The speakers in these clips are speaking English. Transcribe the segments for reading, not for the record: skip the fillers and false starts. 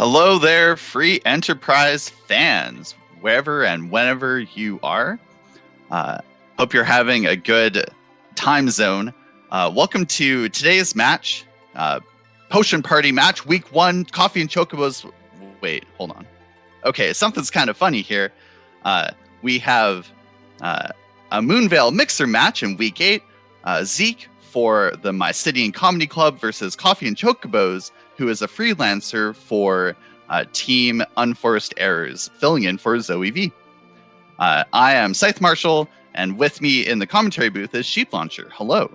Hello there, free enterprise fans, wherever and whenever you are. Hope you're having a good time zone. Welcome to today's match, Potion Party match, week 1, Coffee and Chocobos. Wait, hold on. Okay, something's kind of funny here. We have a Moonveil Mixer match in week 8, Zeke for the Mysidian Comedy Club versus Coffee and Chocobos, who is a freelancer for Team Unforced Errors, filling in for Zoe V. I am Scythe Marshall, and with me in the commentary booth is Sheep Launcher. Hello.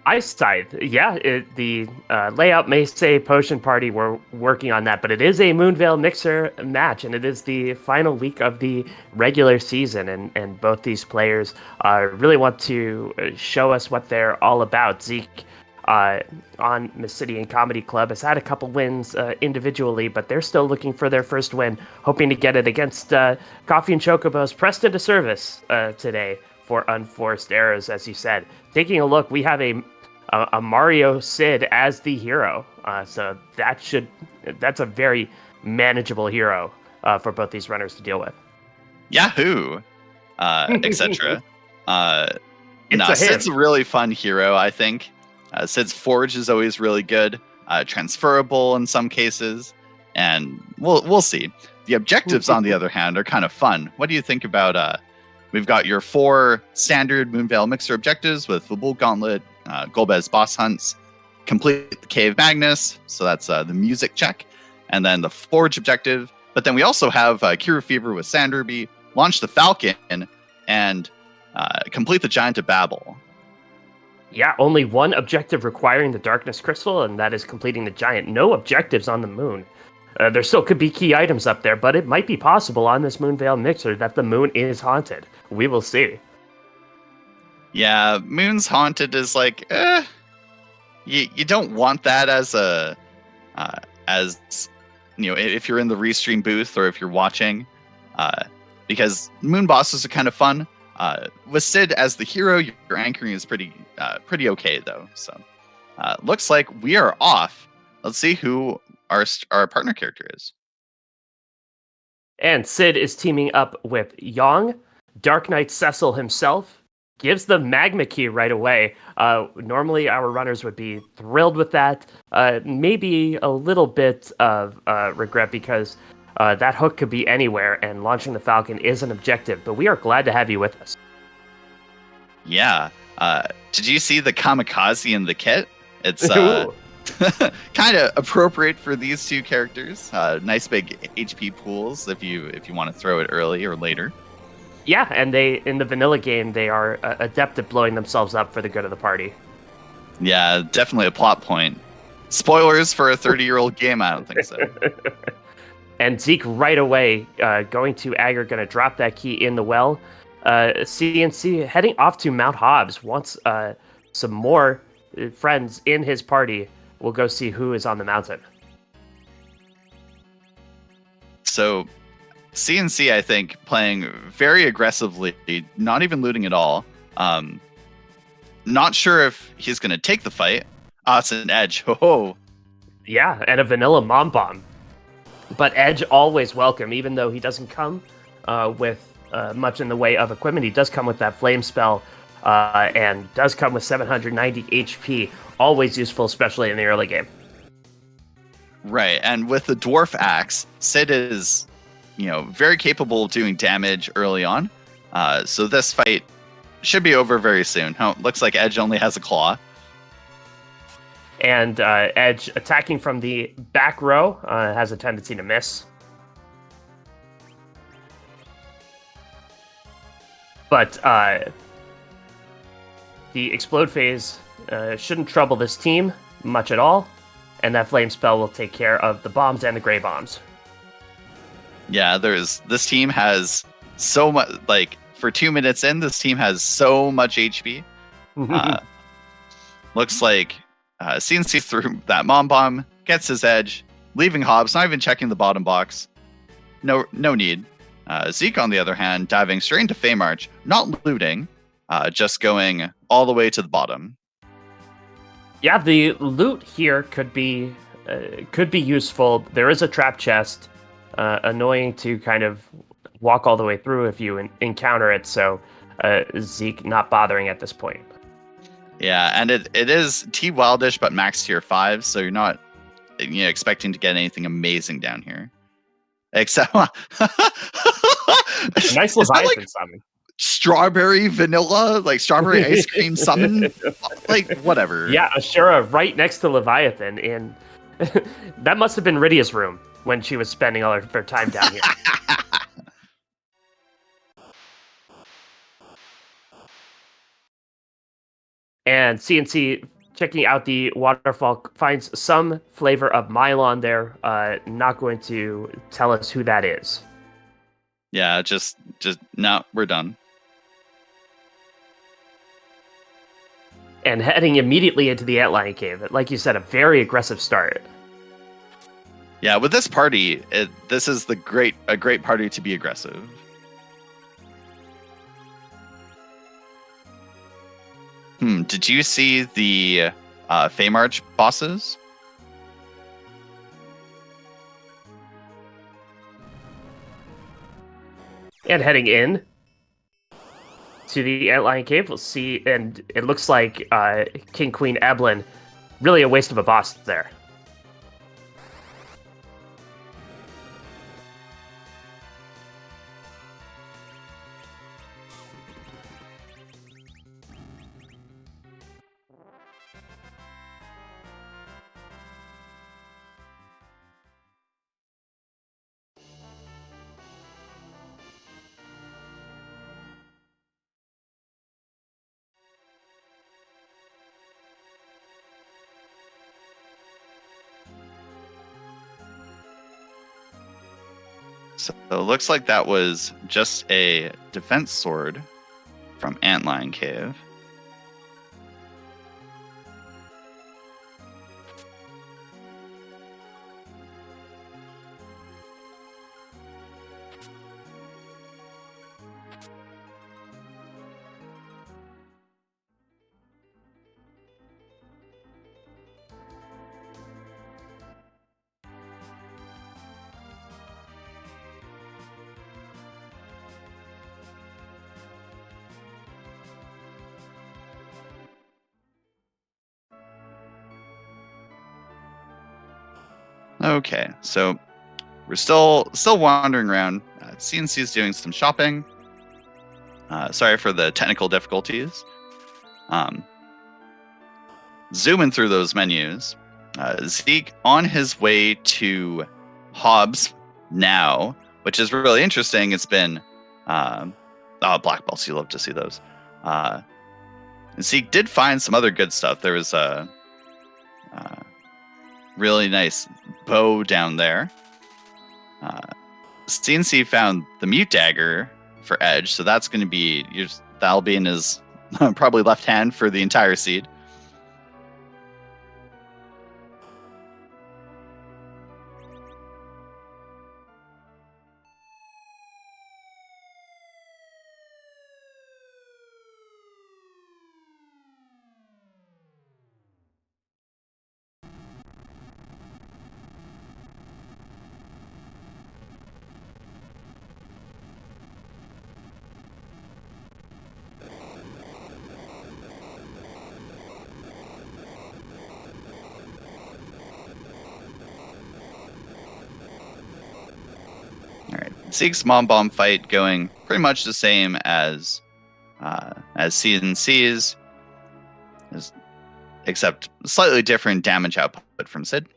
Hi, Scythe. Yeah, the layout may say Potion Party. We're working on that, but it is a Moonveil Mixer match, and it is the final week of the regular season, and both these players really want to show us what they're all about. Zeke on Mysidian Comedy Club has had a couple wins individually, but they're still looking for their first win, hoping to get it against Coffee and Chocobos, pressed into service today for Unforced Errors, as you said. Taking a look, we have a Mario Sid as the hero, so that's a very manageable hero for both these runners to deal with. Yahoo! Etc. Sid's a really fun hero, I think. Sid's Forge is always really good, transferable in some cases, and we'll see. The objectives, on the other hand, are kind of fun. What do you think about? We've got your 4 standard Moonveil Mixer objectives with the Bull Gauntlet, Golbez Boss Hunts, complete the Cave Magnus, so that's the music check, and then the Forge objective. But then we also have Cure Fever with Sandruby, launch the Falcon, and complete the Giant of Babel. Yeah, only one objective requiring the Darkness Crystal, and that is completing the Giant. No objectives on the moon. There still could be key items up there, but it might be possible on this Moonveil Mixer that the moon is haunted. We will see. Yeah, moon's haunted is like, you don't want that as if you're in the restream booth or if you're watching, because moon bosses are kind of fun. With Sid as the hero, your anchoring is pretty okay though. So, looks like we are off. Let's see who our partner character is. And Sid is teaming up with Yang. Dark Knight Cecil himself gives the Magma Key right away. Normally our runners would be thrilled with that. Maybe a little bit of regret because that hook could be anywhere, and launching the Falcon is an objective, but we are glad to have you with us. Yeah. Did you see the kamikaze in the kit? It's kind of appropriate for these two characters. Nice big HP pools if you want to throw it early or later. Yeah, and in the vanilla game, they are adept at blowing themselves up for the good of the party. Yeah, definitely a plot point. Spoilers for a 30-year-old game? I don't think so. And Zeke right away going to Agar, going to drop that key in the well. CNC heading off to Mount Hobbs, wants some more friends in his party. We'll go see who is on the mountain. So CNC, I think, playing very aggressively, not even looting at all. Not sure if he's going to take the fight. It's an Edge. Oh, yeah, and a vanilla Mom Bomb. But Edge always welcome, even though he doesn't come with much in the way of equipment. He does come with that flame spell and does come with 790 HP. Always useful, especially in the early game. Right, and with the Dwarf Axe, Sid is, very capable of doing damage early on. So this fight should be over very soon. Looks like Edge only has a claw. And Edge attacking from the back row has a tendency to miss. But the explode phase shouldn't trouble this team much at all. And that flame spell will take care of the bombs and the gray bombs. Yeah, this team has so much, for 2 minutes in, this team has so much HP. Looks like CNC threw that Mom Bomb, gets his Edge, leaving Hobbs, not even checking the bottom box. No need. Zeke, on the other hand, diving straight into Feymarch, not looting, just going all the way to the bottom. Yeah, the loot here could be could be useful. There is a trap chest, annoying to kind of walk all the way through if you encounter it. So Zeke not bothering at this point. Yeah, and it is T Wildish, but max tier 5, so you're not expecting to get anything amazing down here. Except A nice Leviathan like summon. Strawberry vanilla, like strawberry ice cream summon, like whatever. Yeah, Ashura right next to Leviathan, and that must have been Rydia's room when she was spending all her time down here. And CNC checking out the waterfall finds some flavor of Mylon there. Not going to tell us who that is. Yeah, just no, we're done. And heading immediately into the Antlion Cave. Like you said, a very aggressive start. Yeah, with this party, this is a great party to be aggressive. Did you see the Feymarch bosses? And heading in to the Antlion Cave, we'll see, and it looks like King Queen Eblan, really a waste of a boss there. So it looks like that was just a defense sword from Antlion Cave. Okay, so we're still wandering around. CNC is doing some shopping. Sorry for the technical difficulties. Zooming through those menus. Zeke on his way to Hobbs now, which is really interesting. It's been black belts. You love to see those. Zeke did find some other good stuff. There was a really nice bow down there. CNC found the mute dagger for Edge, so that's going to be that'll be in his probably left hand for the entire seed. Zeke's mom bomb fight going pretty much the same as CNC's, except slightly different damage output from Sid.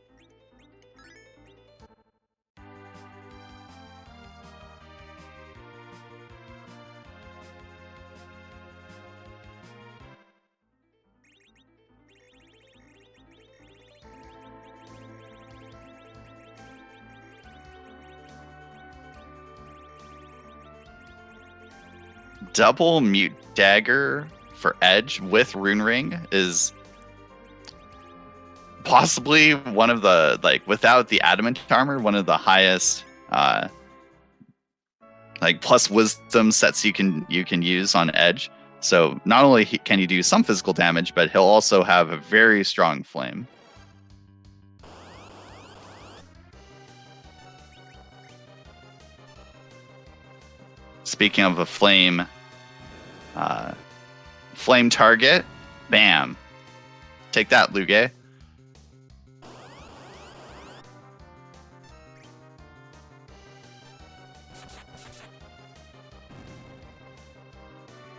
Double mute dagger for Edge with Rune Ring is possibly one of the, like, without the adamant armor, one of the highest like plus wisdom sets you can use on Edge. So not only can he do some physical damage, but he'll also have a very strong flame. Speaking of a flame target, bam. Take that, Luge.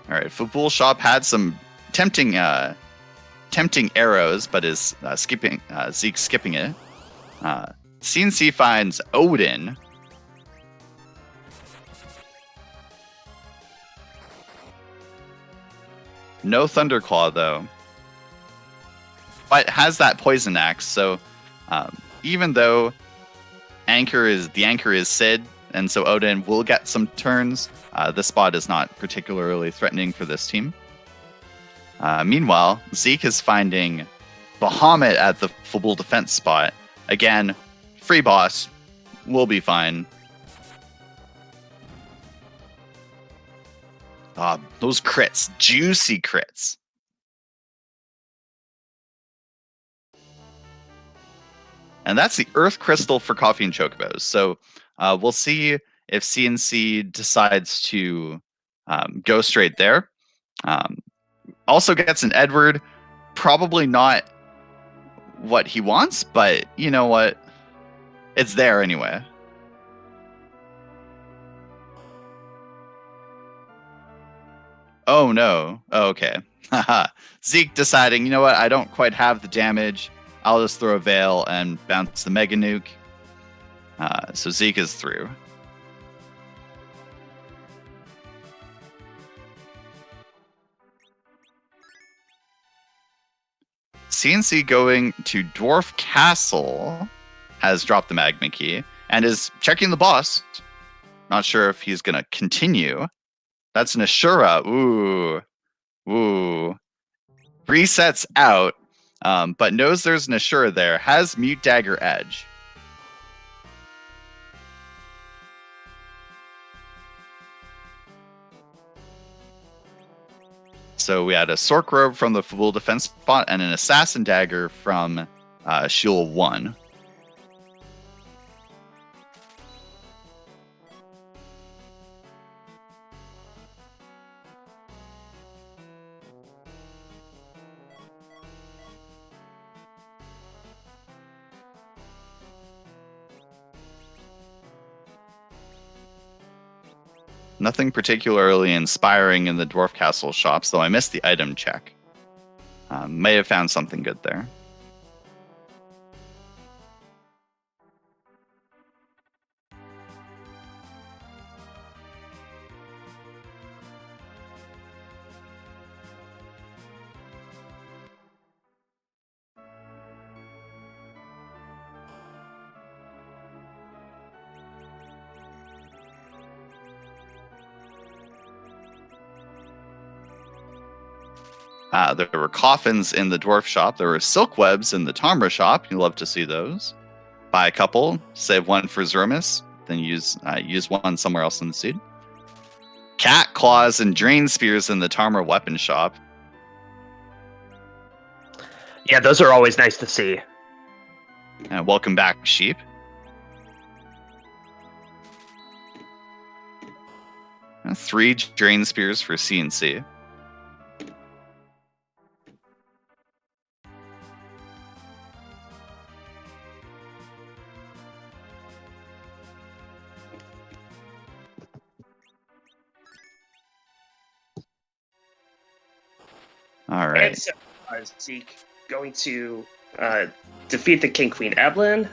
All right, Fabul Shop had some tempting arrows, but is Zeke skipping it. CNC finds Odin. No Thunderclaw though, but has that Poison Axe. So even though the anchor is Sid, and so Odin will get some turns, this spot is not particularly threatening for this team. Meanwhile, Zeke is finding Bahamut at the Fabul defense spot. Again, free boss, will be fine. Those crits, juicy crits. And that's the Earth Crystal for Coffee and Chocobos. So we'll see if CNC decides to go straight there. Also gets an Edward. Probably not what he wants, but you know what? It's there anyway. Oh no. Oh, okay. Zeke deciding, you know what? I don't quite have the damage. I'll just throw a Veil and bounce the Mega Nuke. So Zeke is through. CNC going to Dwarf Castle has dropped the Magma Key and is checking the boss. Not sure if he's going to continue. That's an Ashura. Ooh. Resets out, but knows there's an Ashura there. Has Mute Dagger Edge. So we had a Sork Robe from the Fabul defense spot and an Assassin Dagger from Shul 1. Nothing particularly inspiring in the Dwarf Castle shops, though I missed the item check. May have found something good there. There were coffins in the dwarf shop. There were silk webs in the Tamra shop. You love to see those. Buy a couple, save one for Zermis, then use one somewhere else in the seed. Cat claws and drain spears in the Tamra weapon shop. Yeah, those are always nice to see. And welcome back, sheep. And 3 drain spears for CNC. All right. And so, Zeke going to defeat the King Queen Eblan.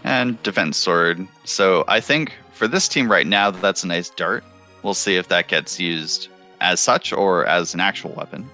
And defense sword. So I think for this team right now, that's a nice dart. We'll see if that gets used as such or as an actual weapon.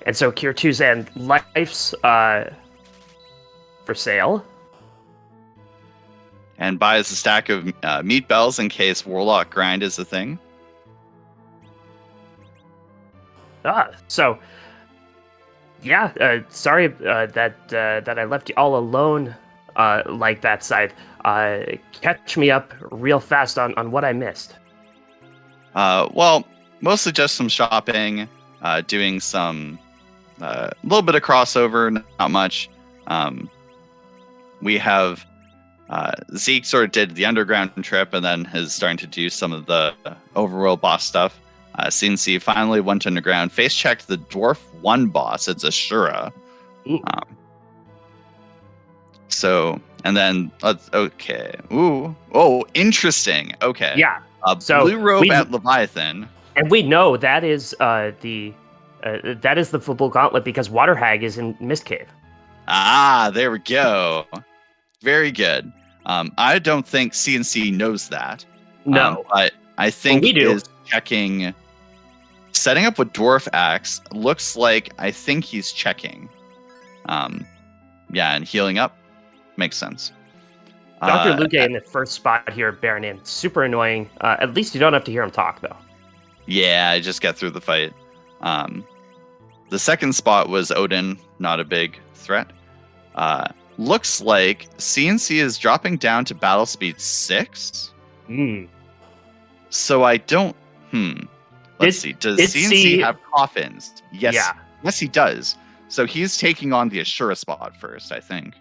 And so Kirtu's and Life's for sale. and buys a stack of meat bells in case Warlock grind is a thing. So yeah, sorry that I left you all alone like that, Scythe. Catch me up real fast on what I missed. Well, mostly just some shopping, doing some little bit of crossover, not much. We have Zeke sort of did the underground trip and then is starting to do some of the overworld boss stuff. CNC finally went underground, face checked the Dwarf 1 boss. It's Ashura. So, and then okay. Ooh, oh, interesting. Okay. Yeah. So blue robe at Leviathan, and we know that is the football gauntlet because Water Hag is in Mist Cave. Ah, there we go. Very good. I don't think CNC knows that. No, but I think we do. Is checking. Setting up with Dwarf Axe looks like I think he's checking. Yeah, and healing up makes sense. Dr. Luke in the first spot here, Baron in. Super annoying. At least you don't have to hear him talk, though. Yeah, I just got through the fight. The second spot was Odin, not a big threat. Looks like CNC is dropping down to battle speed 6. So I don't... Let's see. Does CNC have coffins? Yes. Yeah. Yes, he does. So he's taking on the Ashura spot first, I think.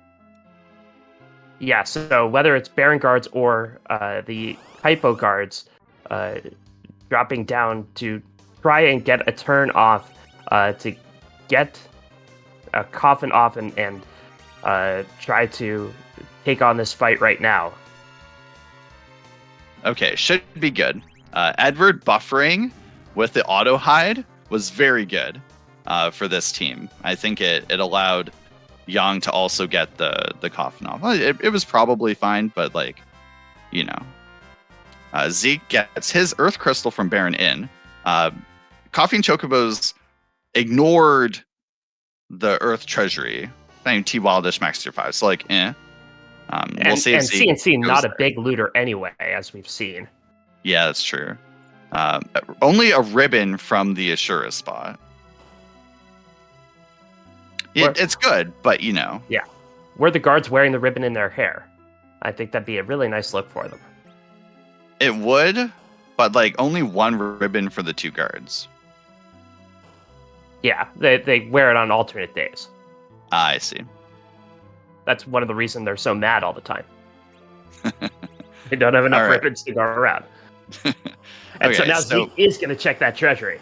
Yeah, so whether it's Baron guards or the Hypo guards dropping down to try and get a turn off, to get a coffin off and try to take on this fight right now. Okay, should be good. Edward buffering with the auto hide was very good for this team. I think it allowed Yang to also get the coffin off. Well, it was probably fine, but like, you know, Zeke gets his Earth Crystal from Baron in. Coffee and Chocobos ignored the Earth Treasury. I mean, T Wildish Max Tier 5, so like, we'll see. And CNC not a big looter anyway, as we've seen. Yeah, that's true. Only a ribbon from the Ashura spot. It's good, but you know. Yeah. Were the guards wearing the ribbon in their hair? I think that'd be a really nice look for them. It would, but like only one ribbon for the 2 guards. Yeah, they wear it on alternate days. I see. That's one of the reasons they're so mad all the time. They don't have enough ribbons to go around. And so now Zeke is going to check that treasury.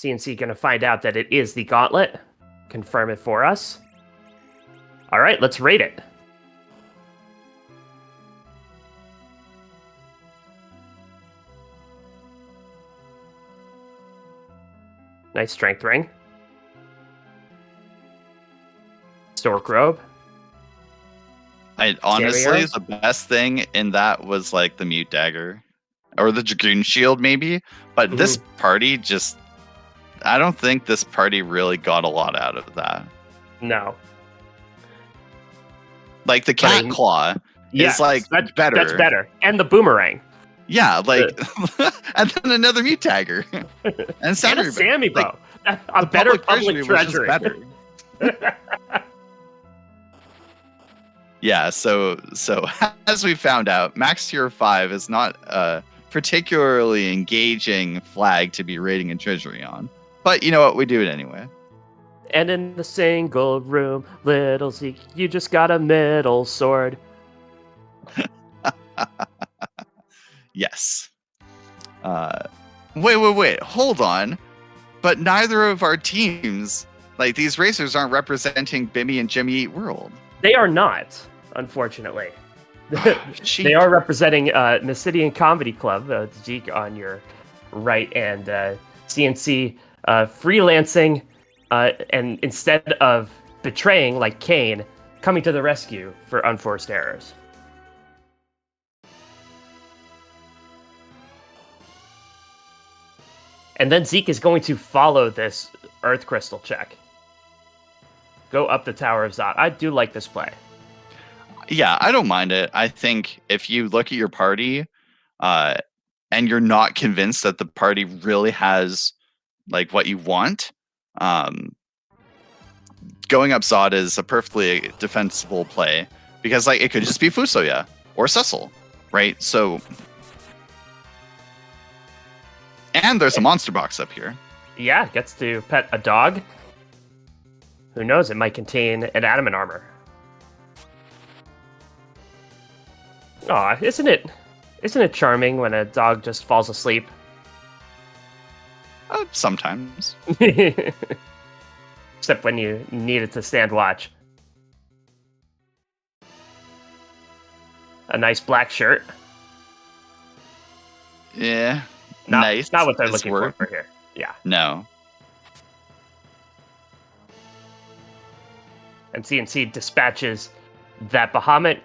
CNC going to find out that it is the gauntlet. Confirm it for us. All right, let's rate it. Nice strength ring. Stork robe. Honestly, the best thing in that was like the mute dagger or the Dragoon shield maybe, but this party just, I don't think this party really got a lot out of that. No. Like the cat claw is like better. That's better. And the boomerang. Yeah, like and then another mute dagger. And Sammy bow. Like, a better public treasury. Better. Yeah, so as we found out, Max Tier 5 is not a particularly engaging flag to be raiding a treasury on. But you know what? We do it anyway. And in the single room, little Zeke, you just got a middle sword. Yes. Wait. Hold on. But neither of our teams, like these racers, aren't representing Bimmy and Jimmy Eat World. They are not, unfortunately. They are representing Mysidian Comedy Club, Zeke on your right, and CNC freelancing, and instead of betraying like Kane, coming to the rescue for unforced errors. And then Zeke is going to follow this Earth Crystal check. Go up the Tower of Zot. I do like this play. Yeah, I don't mind it. I think if you look at your party, uh, and you're not convinced that the party really has like what you want, um, going up Zod is a perfectly defensible play because like it could just be Fusoya or Cecil, right? So, and there's a monster box up here. Yeah, gets to pet a dog. Who knows? It might contain an adamant armor. Aw, isn't it charming when a dog just falls asleep? Sometimes. Except when you need it to stand watch. A nice black shirt. Yeah. Not what they're is looking word. for here. Yeah. No. And CNC dispatches that Bahamut,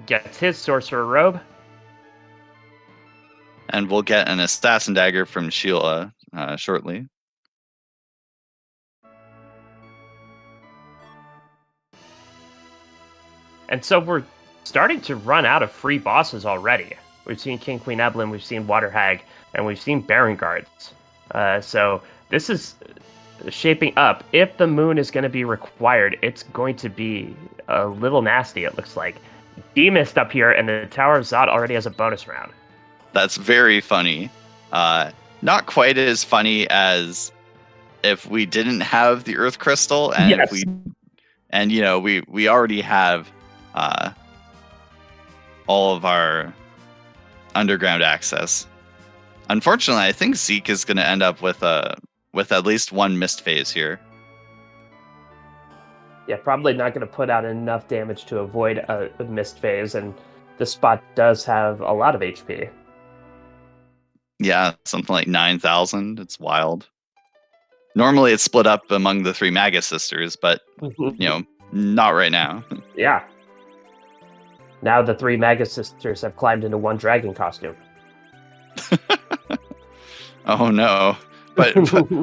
gets his sorcerer robe. And we'll get an assassin dagger from Sheila shortly. And so we're starting to run out of free bosses already. We've seen King Queen Eblan, we've seen Water Hag, and we've seen Baron Guards. So this is shaping up. If the moon is going to be required, it's going to be a little nasty, it looks like. D-Mist up here, and the Tower of Zod already has a bonus round. That's very funny. Not quite as funny as if we didn't have the Earth Crystal, and Yes. we already have all of our underground access. Unfortunately, I think Zeke is going to end up with at least one mist phase here. Yeah, probably not going to put out enough damage to avoid a mist phase, and this spot does have a lot of HP. Yeah, something like 9,000. It's wild. Normally it's split up among the three Magus sisters, but, not right now. Yeah. Now the three Magus sisters have climbed into one dragon costume. Oh, no. But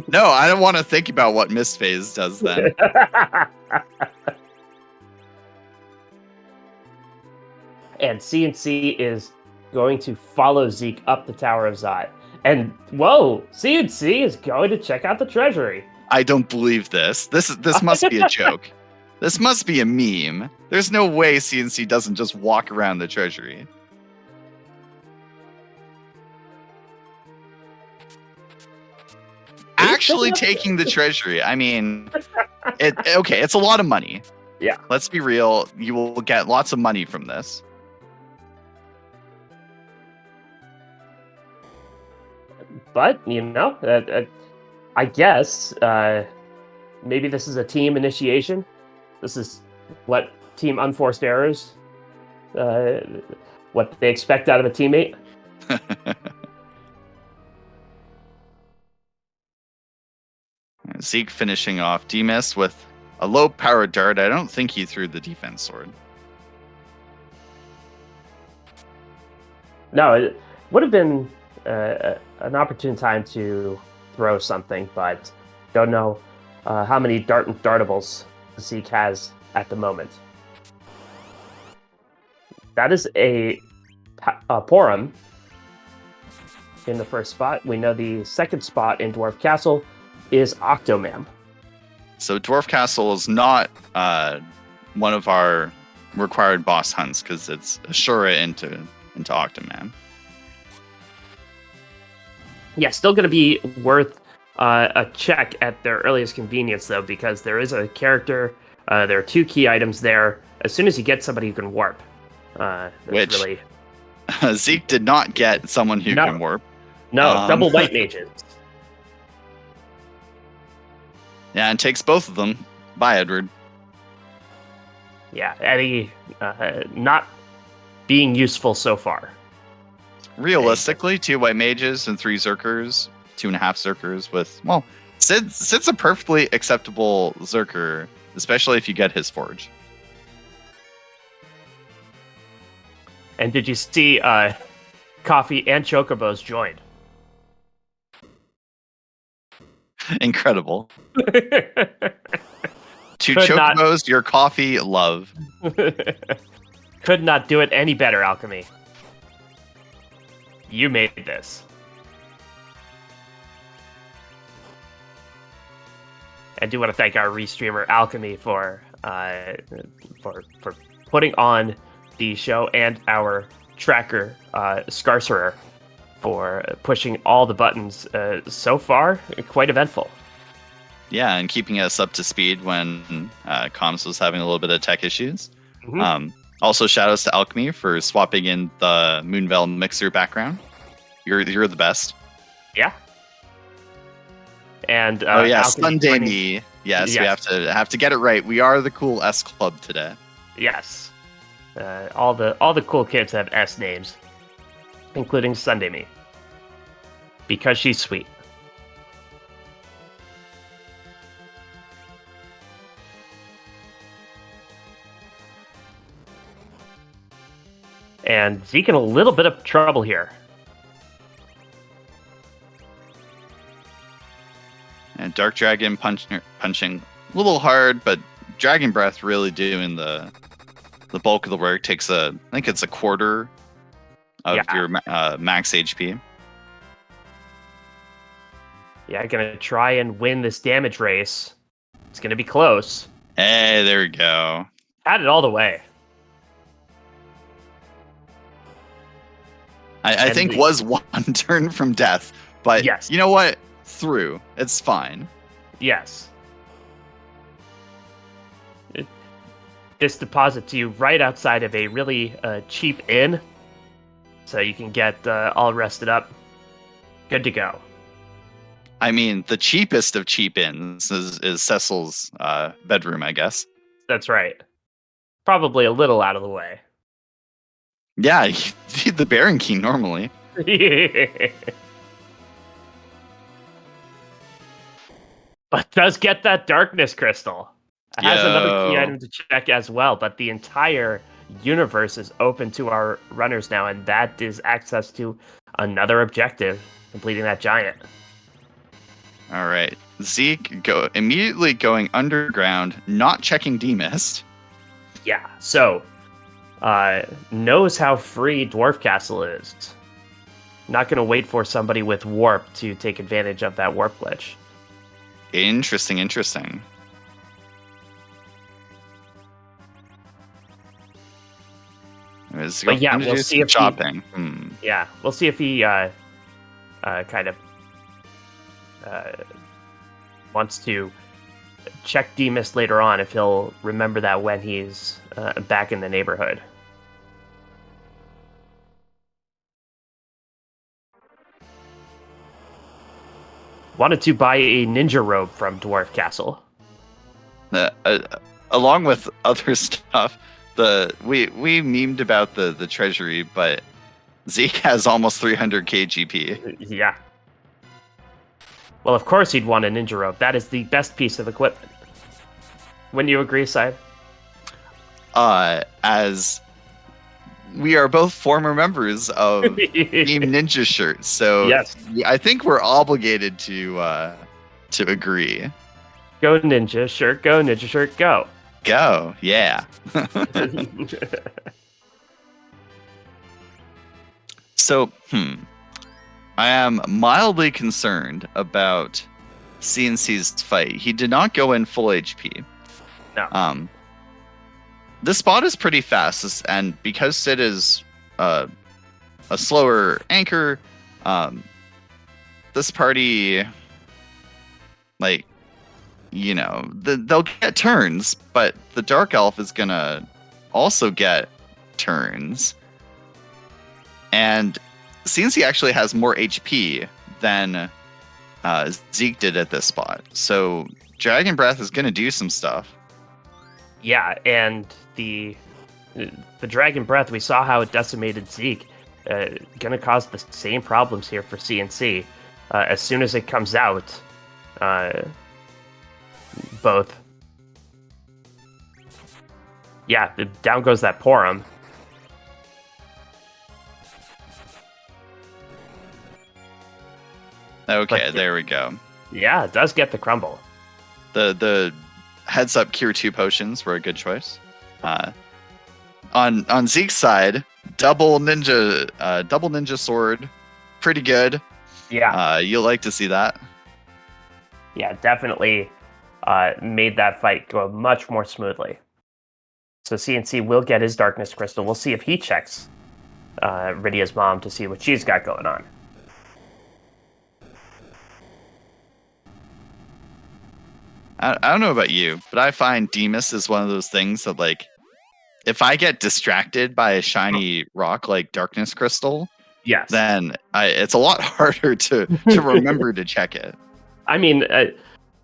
no, I don't want to think about what Mist Phase does then. And CNC is going to follow Zeke up the Tower of Zod. And whoa, CNC is going to check out the treasury. I don't believe this. This must be a joke. This must be a meme. There's no way CNC doesn't just walk around the treasury. Actually taking the treasury. I mean, it's a lot of money. Yeah. Let's be real. You will get lots of money from this. But, I guess maybe this is a team initiation. This is what Team Unforced Errors, what they expect out of a teammate. Zeke finishing off D-Mist with a low-powered dart. I don't think he threw the defense sword. No, it would have been an opportune time to throw something, but don't know how many dartables Zeke has at the moment. That is a Porum in the first spot. We know the second spot in Dwarf Castle is Octomam. So Dwarf Castle is not one of our required boss hunts because it's Ashura into Octomam. Yeah, still going to be worth a check at their earliest convenience, though, because there is a character. There are two key items there. As soon as you get somebody who can warp, Which really... Zeke did not get someone who can warp. No, double white mages. Yeah, and takes both of them. Bye, Edward. Yeah, Eddie not being useful so far. Realistically, 2 white mages and 3 Zerkers, 2.5 Zerkers with, well, Sid's a perfectly acceptable Zerker, especially if you get his forge. And did you see Coffee and Chocobos joined? Incredible. 2 Chocobos, your coffee, love. Could not do it any better, Alchemy. You made this. I do want to thank our restreamer Alchemy for putting on the show, and our tracker Scarcerer for pushing all the buttons so far. Quite eventful. Yeah, and keeping us up to speed when comms was having a little bit of tech issues. Mm-hmm. Also, shout outs to Alchemy for swapping in the Moonveil Mixer background. You're the best. Yeah. And oh yeah, Alchemy Sunday me. Yes, we have to get it right. We are the cool S Club today. Yes. All the cool kids have S names, including Sunday me, because she's sweet. And Zeke in a little bit of trouble here. And Dark Dragon punching a little hard, but Dragon Breath really doing the bulk of the work. I think it's a quarter of your max HP. Yeah, gonna try and win this damage race. It's gonna be close. Hey, there we go. Had it all the way. I think was one turn from death, but yes. You know what? Through. It's fine. Yes. This deposits you right outside of a really cheap inn, so you can get all rested up. Good to go. I mean, the cheapest of cheap inns is Cecil's bedroom, I guess. That's right. Probably a little out of the way. Yeah, you need the Baron Key normally. But does get that darkness crystal. It has another key item to check as well, but the entire universe is open to our runners now, and that is access to another objective, completing that giant. All right. Zeke immediately going underground, not checking D-Mist. Yeah, so knows how free Dwarf Castle is. Not going to wait for somebody with warp to take advantage of that warp glitch. Interesting. But yeah, we'll see if chopping. Yeah, we'll see if he kind of wants to check D-Mist later on, if he'll remember that when he's back in the neighborhood. Wanted to buy a ninja robe from Dwarf Castle. Along with other stuff, we memed about the treasury, but Zeke has almost 300k GP. Yeah. Well, of course he'd want a ninja robe. That is the best piece of equipment. Wouldn't you agree, Side? As we are both former members of Team Ninja Shirt, so yes. I think we're obligated to agree. Go Ninja Shirt, go Ninja Shirt, go. Go, yeah. So, I am mildly concerned about CNC's fight. He did not go in full HP. No. This spot is pretty fast, and because Sid is a slower anchor, this party, like, you know, they'll get turns, but the Dark Elf is gonna also get turns. And CNC actually has more HP than Zeke did at this spot. So Dragon Breath is gonna do some stuff. Yeah, and the Dragon Breath, we saw how it decimated Zeke. Gonna cause the same problems here for CNC. As soon as it comes out, both. Yeah, down goes that Porum. Okay, there we go. Yeah, it does get the crumble. The heads up Cure 2 potions were a good choice. on Zeke's side, double ninja sword, pretty good. Yeah. You'll like to see that. Yeah, definitely made that fight go much more smoothly. So CNC will get his Darkness Crystal. We'll see if he checks Rydia's mom to see what she's got going on. I don't know about you, but I find Demus is one of those things that, like, if I get distracted by a shiny rock like Darkness Crystal, Yes. then it's a lot harder to remember to check it. I mean,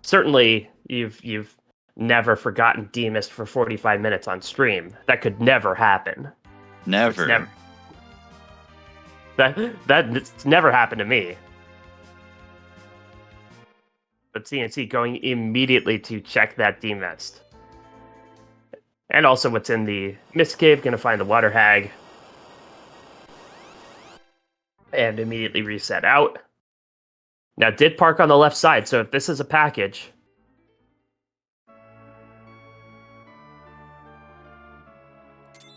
certainly you've never forgotten Demus for 45 minutes on stream. That could never happen. Never. That's never happened to me. But CNC going immediately to check that Demest. And also what's in the Mist Cave, gonna find the Water Hag. And immediately reset out. Now, did park on the left side, so if this is a package...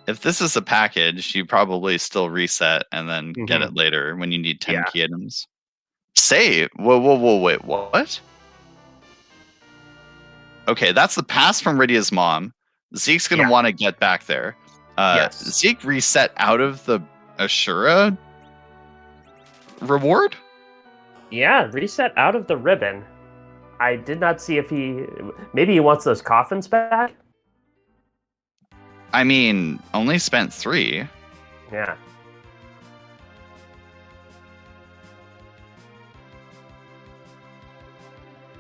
If this is a package, you probably still reset and then get it later when you need 10 key items. Save? Whoa, wait, what? Okay, that's the pass from Rydia's mom. Zeke's going to want to get back there. Yes. Zeke reset out of the Ashura reward? Yeah, reset out of the ribbon. I did not see if he... Maybe he wants those coffins back? I mean, only spent 3. Yeah.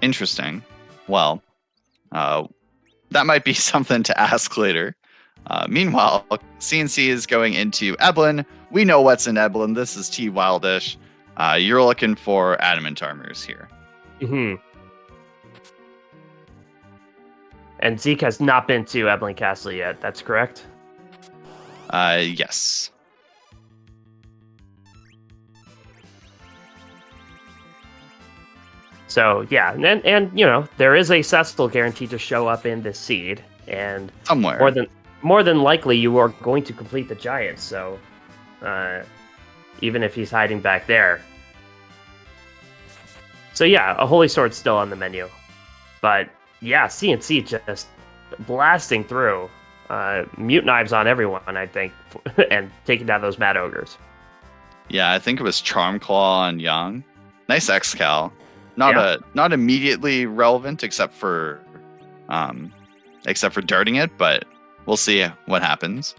Interesting. Well, that might be something to ask later. Meanwhile, CNC is going into Eblan. We know what's in Eblan. This is T Wildish. You're looking for adamant armors here. And Zeke has not been to Eblan Castle yet. That's correct? Yes. So, yeah. And you know, there is a Cecil guaranteed to show up in this seed. And somewhere. More than likely, you are going to complete the giant. So, even if he's hiding back there. So, yeah, a Holy Sword's still on the menu. But... yeah, CNC just blasting through. Mute Knives on everyone, I think, and taking down those Mad Ogres. Yeah, I think it was Charm Claw on Young. Nice X-Cal. Not immediately relevant except for darting it, but we'll see what happens.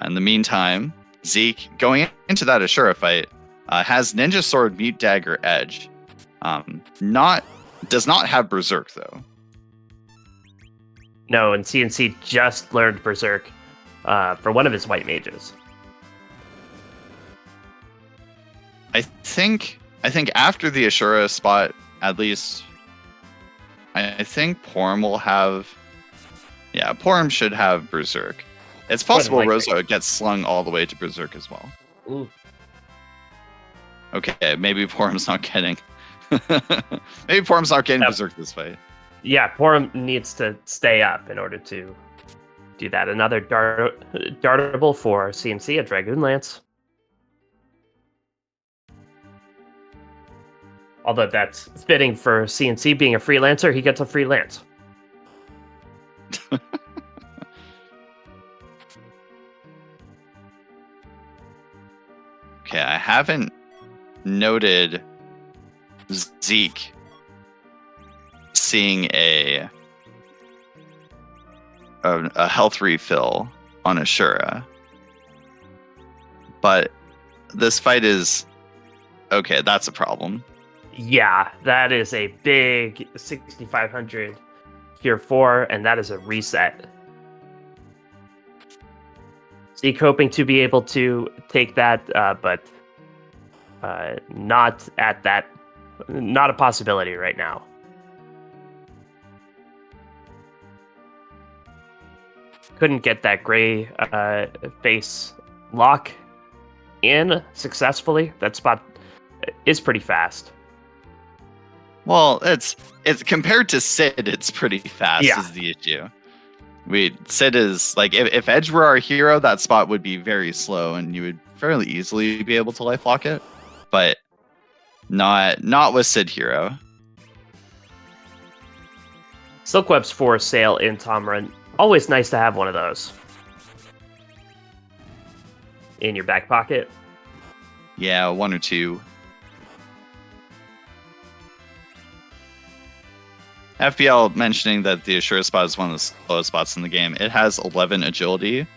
In the meantime, Zeke, going into that Ashura fight, has Ninja Sword, Mute Dagger, Edge. Does not have Berserk, though. No, and CNC just learned Berserk for one of his white mages. I think after the Ashura spot, at least, I think Porum will have... Yeah, Porum should have Berserk. It's possible Rosa gets slung all the way to Berserk as well. Ooh. Okay, maybe Porum's not getting... Maybe Porum's not getting Berserk this fight. Yeah, Porum needs to stay up in order to do that. Another dartable for CNC, a Dragoon Lance. Although that's fitting for CNC being a freelancer, he gets a free lance. Okay, I haven't noted Zeke seeing a health refill on Ashura, but this fight is okay. That's a problem. Yeah, that is a big 6,500 Tier 4, and that is a reset. Zeke hoping to be able to take that, but not at that. Not a possibility right now. Couldn't get that gray face lock in successfully. That spot is pretty fast. Well, it's compared to Sid, it's pretty fast is the issue. Sid is like if Edge were our hero, that spot would be very slow, and you would fairly easily be able to lifelock it, but not with Sid hero. Silk Web's for sale in Tom Run. Always nice to have one of those in your back pocket. Yeah, one or two. FPL mentioning that the Assure spot is one of the slowest spots in the game. It has 11 agility,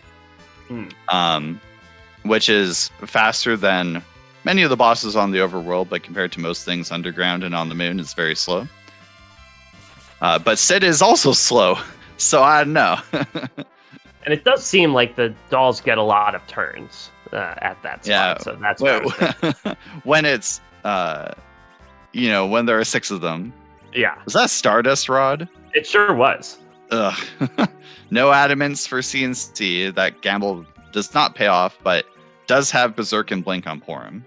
which is faster than many of the bosses on the overworld, but compared to most things underground and on the moon, it's very slow. But Sid is also slow, so I don't know. And it does seem like the dolls get a lot of turns at that spot. Yeah, so that's when it's when there are 6 of them. Yeah. Was that Stardust Rod? It sure was. Ugh. No adamants for CNC. That gamble does not pay off, but does have Berserk and Blink on Porum.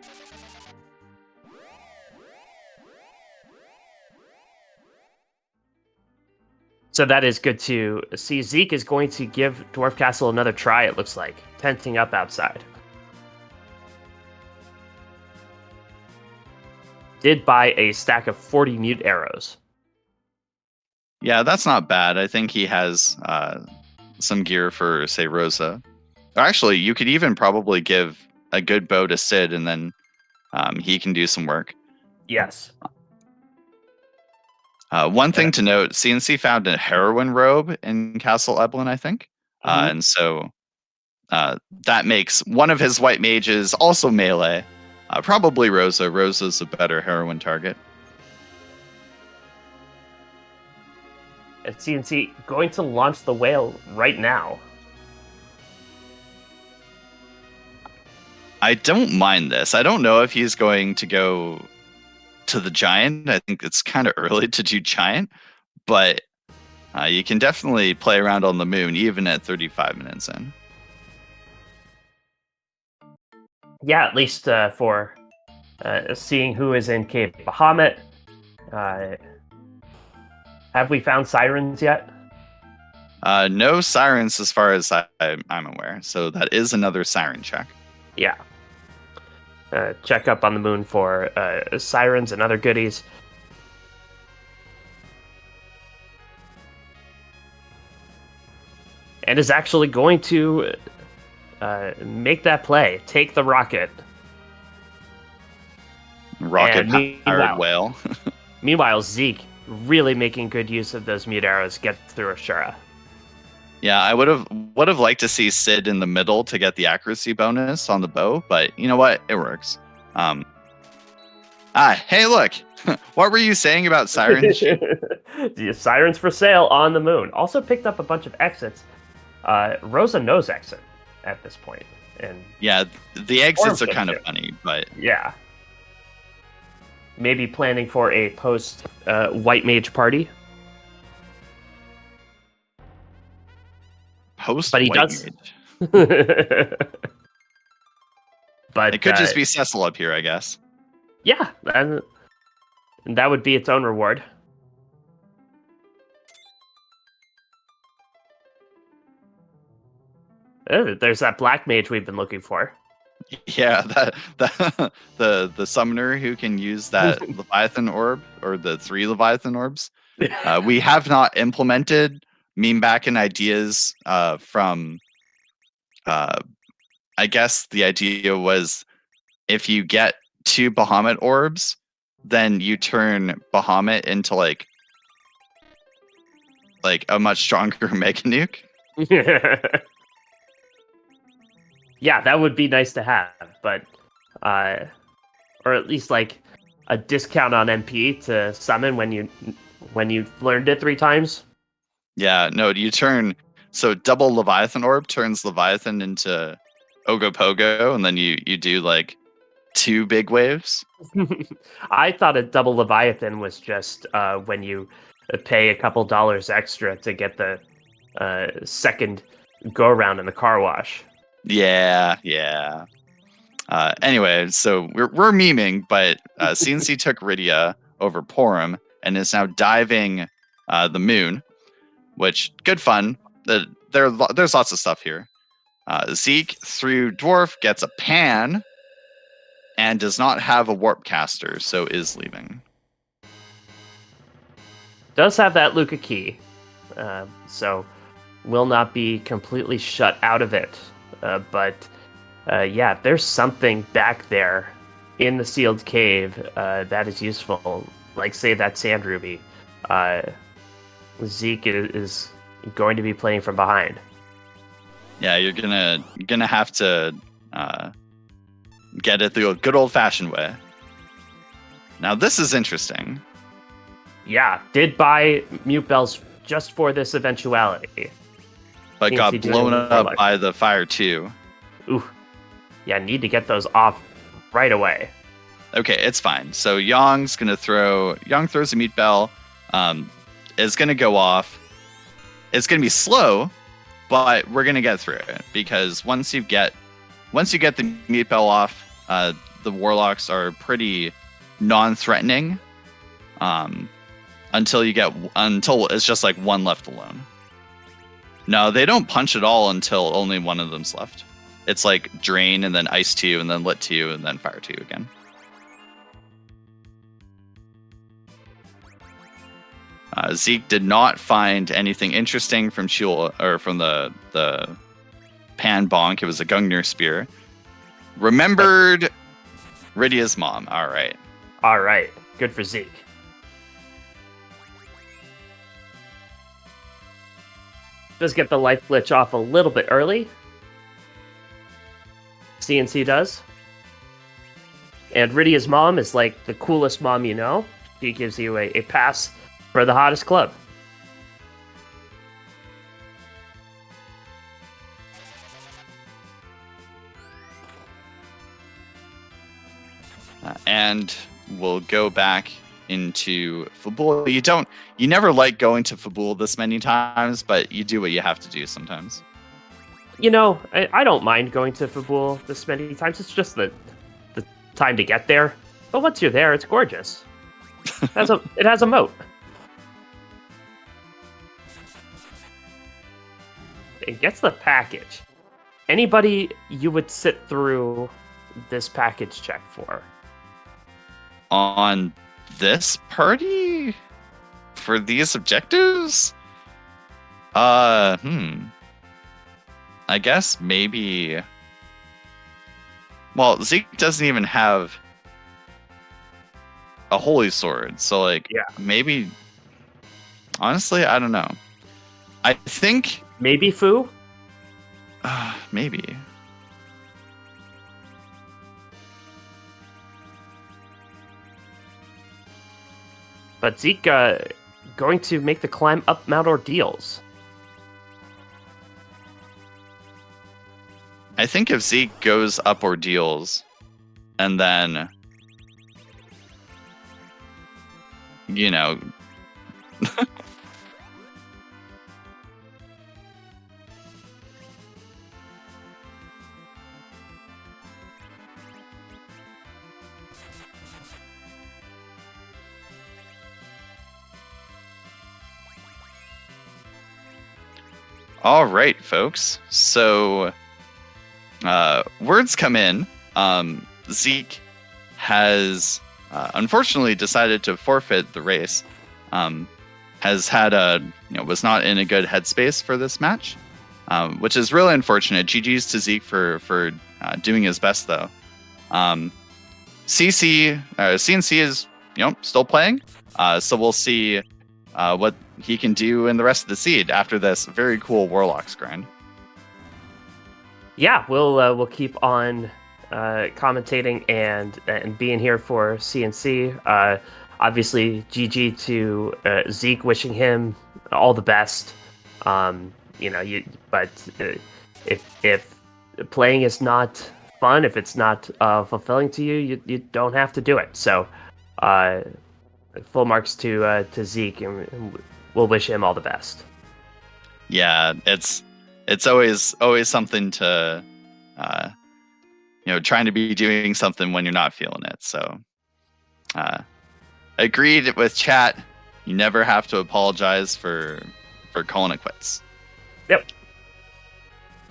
So that is good to see. Zeke is going to give Dwarf Castle another try, it looks like. Tenting up outside. Did buy a stack of 40 mute arrows. Yeah, that's not bad. I think he has some gear for, say, Rosa. Or actually, you could even probably give a good bow to Sid, and then he can do some work. Yes. One thing to note, CNC found a heroine robe in Castle Eblan, I think. And so that makes one of his white mages also melee. Probably Rosa. Rosa's a better heroine target. And CNC going to launch the whale right now. I don't mind this. I don't know if he's going to go to the giant. I think it's kind of early to do giant, but you can definitely play around on the moon even at 35 minutes in. Yeah, at least for seeing who is in Cave Bahamut. Have we found sirens yet? No sirens as far as I'm aware, so that is another siren check. Yeah. Check up on the moon for sirens and other goodies. And is actually going to make that play. Take the rocket. Rocket-powered whale. Meanwhile, Zeke really making good use of those mute arrows to get through Ashura. Yeah, I would have liked to see Sid in the middle to get the accuracy bonus on the bow, but you know what? It works. Hey, look! What were you saying about sirens? The sirens for sale on the moon. Also picked up a bunch of exits. Rosa knows exit at this point, and yeah, the exits are kind of funny, but yeah, maybe planning for a post white mage party. But he does. But it could just be Cecil up here, I guess. Yeah, and that would be its own reward. Oh, there's that black mage we've been looking for. Yeah, the summoner who can use that Leviathan orb, or the 3 Leviathan orbs. We have not implemented meme back in ideas from I guess the idea was if you get 2 Bahamut orbs, then you turn Bahamut into like a much stronger Mega Nuke. Yeah, that would be nice to have, but or at least like a discount on MP to summon when you learned it 3 times. Yeah, no, you turn so double Leviathan orb turns Leviathan into Ogopogo, and then you do like 2 big waves. I thought a double Leviathan was just when you pay a couple dollars extra to get the second go around in the car wash. Yeah. Anyway, so we're memeing, but CNC took Rydia over Porum and is now diving the moon, which good fun. there's lots of stuff here. Zeke through Dwarf gets a Pan and does not have a Warp Caster, so is leaving. Does have that Luca key, so will not be completely shut out of it. But yeah, if there's something back there in the sealed cave that is useful, like say that Sand Ruby, Zeke is going to be playing from behind. Yeah, you're gonna have to get it the good old-fashioned way. Now this is interesting. Yeah, did buy mute bells just for this eventuality, but got blown up by the fire too. Ooh, yeah, need to get those off right away. Okay, it's fine. So Yang throws a mute bell. Is gonna go off. It's gonna be slow, but we're gonna get through it because once you get the mute bell off, the warlocks are pretty non-threatening. Until it's just like one left alone. No, they don't punch at all until only one of them's left. It's like drain and then ice 2 and then lit 2 and then fire 2 again. Zeke did not find anything interesting from the Pan Bonk. It was a Gungnir Spear. Remembered Rydia's mom. All right. Good for Zeke. Does get the life glitch off a little bit early. CNC does. And Rydia's mom is like the coolest mom you know. She gives you a pass for the hottest club. And we'll go back into Fabul. You never like going to Fabul this many times, but you do what you have to do sometimes. You know, I don't mind going to Fabul this many times. It's just the time to get there. But once you're there, it's gorgeous. It has a moat. It gets the package. Anybody you would sit through this package check for? On this party? For these objectives? I guess maybe... Well, Zeke doesn't even have a holy sword, so like, yeah. Maybe... Honestly, I don't know. I think... Maybe Fu? Maybe. But Zeke going to make the climb up Mount Ordeals. I think if Zeke goes up Ordeals, and then, you know... All right, folks. So, words come in. Zeke has unfortunately decided to forfeit the race. Has had was not in a good headspace for this match, which is really unfortunate. GG's to Zeke for doing his best though. CNC is still playing, so we'll see what he can do in the rest of the seed after this very cool Warlocks grind. Yeah, we'll keep on commentating and being here for CNC. Obviously, GG to Zeke, wishing him all the best. But if playing is not fun, if it's not fulfilling to you, you don't have to do it. So, full marks to Zeke, and we'll wish him all the best. Yeah, it's always something to trying to be doing something when you're not feeling it. So agreed with chat. You never have to apologize for calling it quits.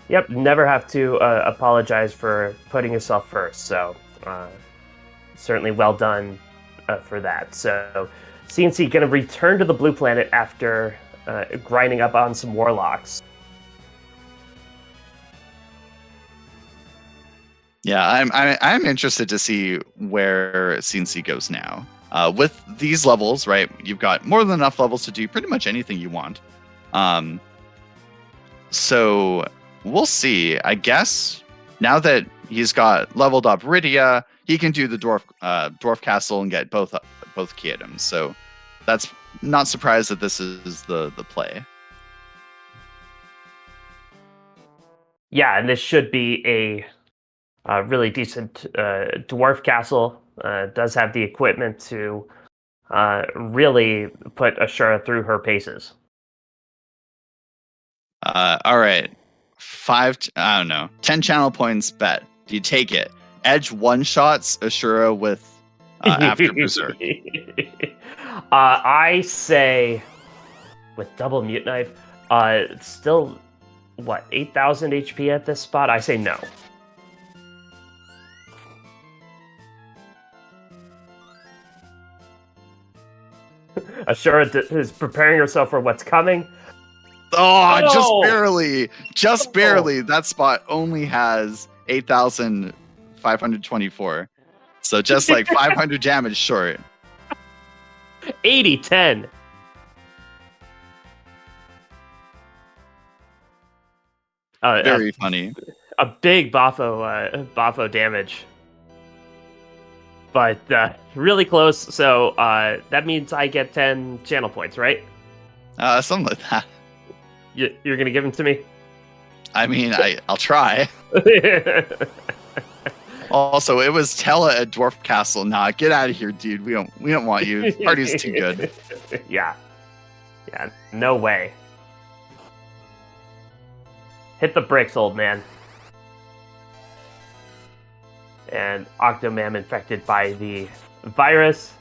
Yep, never have to apologize for putting yourself first. So, certainly well done for that. So, CNC going to return to the blue planet after grinding up on some warlocks. Yeah, I'm interested to see where CNC goes now. With these levels, right? You've got more than enough levels to do pretty much anything you want. So we'll see. I guess now that he's got leveled up Rydia, he can do the dwarf castle and get both key items. So that's not surprised that this is the play. Yeah, and this should be a really decent dwarf castle. Does have the equipment to really put Ashura through her paces. All right. 10 channel points bet. Do you take it? Edge one-shots Ashura with after Berserk. I say with double mute knife, it's still, 8,000 HP at this spot? I say no. Ashura is preparing herself for what's coming. Oh, just barely. That spot only has 8,524. So just like 500 damage short. 80-10. Very funny. A big Bafo damage. But really close, so that means I get 10 channel points, right? Something like that. You're gonna give them to me? I mean, I'll try. Also, it was Tella at Dwarf Castle. Nah, get out of here, dude. We don't want you. Party's too good. Yeah, no way. Hit the bricks, old man. And Octomam infected by the virus.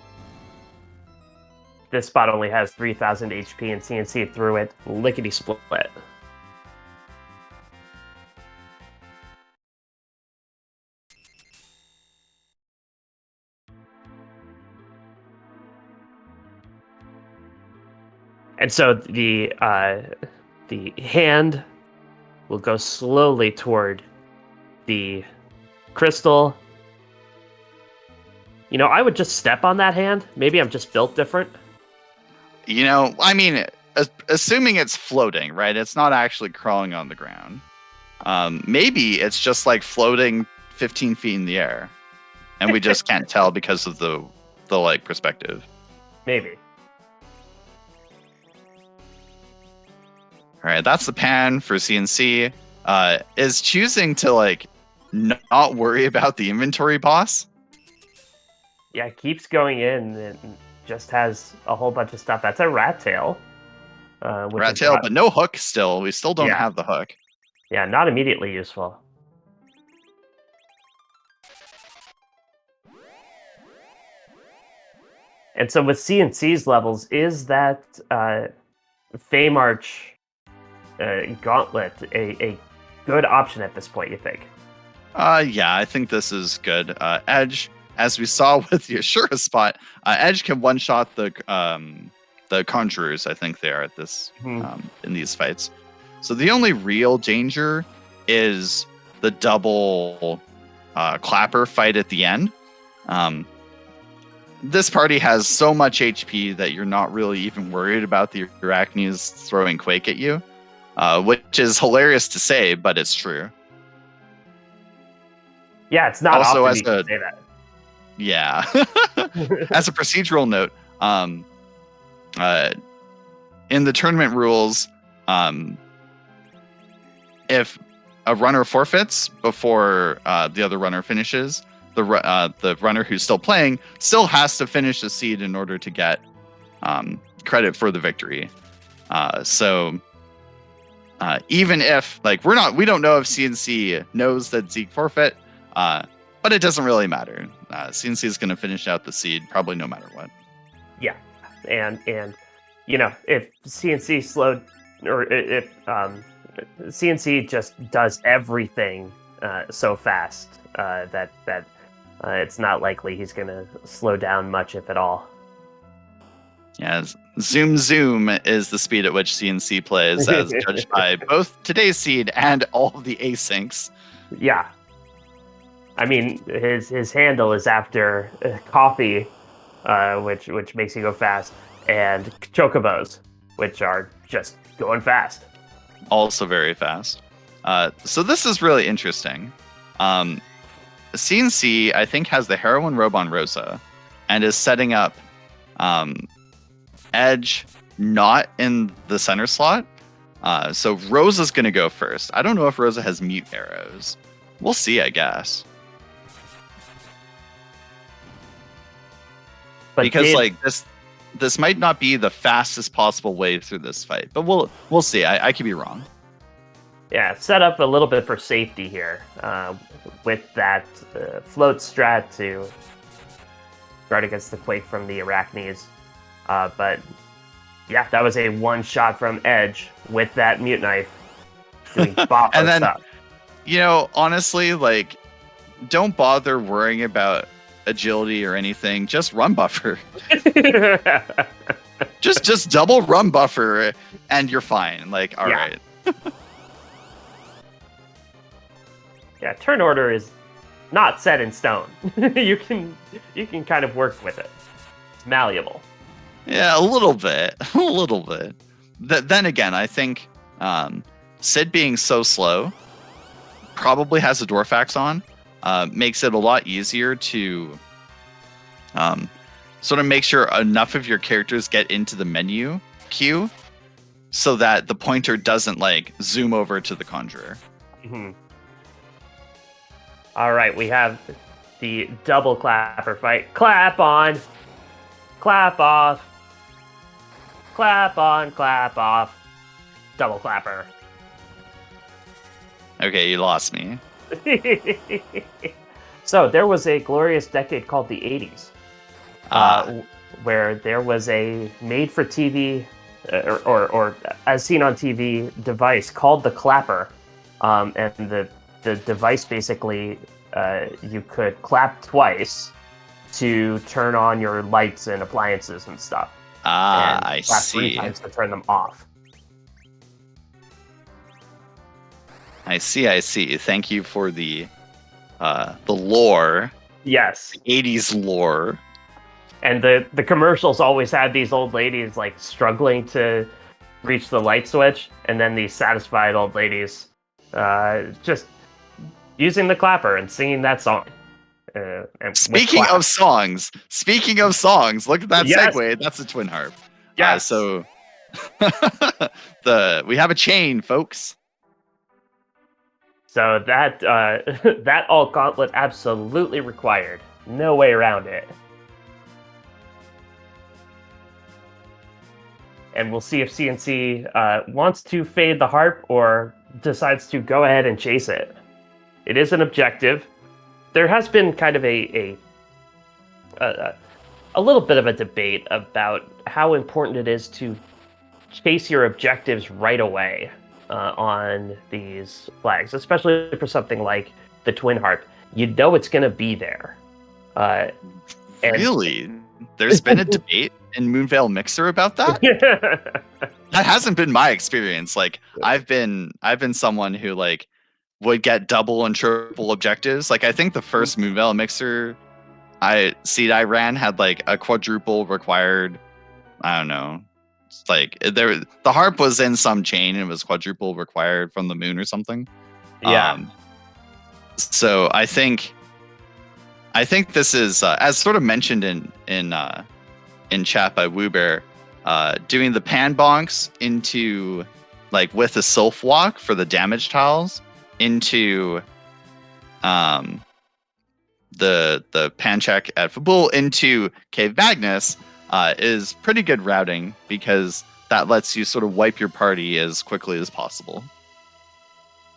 This spot only has 3,000 HP, and CNC threw it lickety-split. And so the hand will go slowly toward the crystal. I would just step on that hand. Maybe I'm just built different. I mean, assuming it's floating, right? It's not actually crawling on the ground. Maybe it's just like floating 15 feet in the air, and we just can't tell because of the perspective. Maybe. All right, that's the pan for CNC. Is choosing to not worry about the inventory boss. Yeah, keeps going in and just has a whole bunch of stuff. That's a rat tail. Rat tail, but no hook still. We still don't have the hook. Yeah, not immediately useful. And so with CNC's levels, is that Feymarch Gauntlet a good option at this point, you think? Yeah, I think this is good. Edge, as we saw with the Ashura spot, Edge can one-shot the Conjurers, I think they are at this in these fights. So the only real danger is the double clapper fight at the end. This party has so much HP that you're not really even worried about the Arachnes throwing Quake at you, which is hilarious to say, but it's true. Yeah, it's not also often as you can say that. Yeah. As a procedural note, in the tournament rules, if a runner forfeits before the other runner finishes, the runner who's still playing still has to finish the seed in order to get credit for the victory. So even if we don't know if CNC knows that Zeke forfeit, but it doesn't really matter. CNC is going to finish out the seed probably no matter what. Yeah, and if CNC slowed, or if CNC just does everything so fast that it's not likely he's going to slow down much, if at all. Yeah, zoom is the speed at which CNC plays, as judged by both today's seed and all of the asyncs. Yeah. I mean, his handle is after coffee, which makes you go fast, and chocobos, which are just going fast. Also very fast. So this is really interesting. CNC, I think, has the heroine robe on Rosa and is setting up Edge not in the center slot. So Rosa's going to go first. I don't know if Rosa has mute arrows. We'll see, I guess. But because this might not be the fastest possible way through this fight, but we'll see. I could be wrong. Yeah, set up a little bit for safety here with that float strat to guard against the Quake from the Arachnes. But yeah, that was a one shot from Edge with that mute knife doing bot and then stuff. Honestly, don't bother worrying about agility or anything. Just run buffer. just double run buffer and you're fine. All right. Yeah, turn order is not set in stone. you can kind of work with it. It's malleable. Yeah, a little bit. Then again, I think Sid being so slow probably has a Dwarf Axe on. Makes it a lot easier to sort of make sure enough of your characters get into the menu queue so that the pointer doesn't zoom over to the Conjurer. Mm-hmm. All right, we have the double clapper fight. Clap on, clap off, clap on, clap off, double clapper. Okay, you lost me. So there was a glorious decade called the 80s, where there was a made-for-TV or as seen on TV device called the clapper, and the device basically you could clap twice to turn on your lights and appliances and stuff. And I clap see. 3 times to turn them off. I see. Thank you for the lore. Yes. The 80s lore. And the commercials always had these old ladies struggling to reach the light switch, and then these satisfied old ladies just using the clapper and singing that song. And Speaking of songs, look at that segue. That's a twin harp. Yes. So we have a chain, folks. So that that alt gauntlet absolutely required. No way around it. And we'll see if CNC wants to fade the harp or decides to go ahead and chase it. It is an objective. There has been kind of a little bit of a debate about how important it is to chase your objectives right away on these flags, especially for something like the twin harp. You know it's going to be there. Really? There's been a debate in Moonveil Mixer about that? That hasn't been my experience. I've been someone who would get double and triple objectives. I think the first Moonveil Mixer I ran had a quadruple required. I don't know. The harp was in some chain and it was quadruple required from the moon or something. Yeah. So I think this is as sort of mentioned in chat by Woobear, doing the pan bonks into with a Sylph walk for the damage tiles into the pan check at Fabul into Cave Magnus is pretty good routing because that lets you sort of wipe your party as quickly as possible.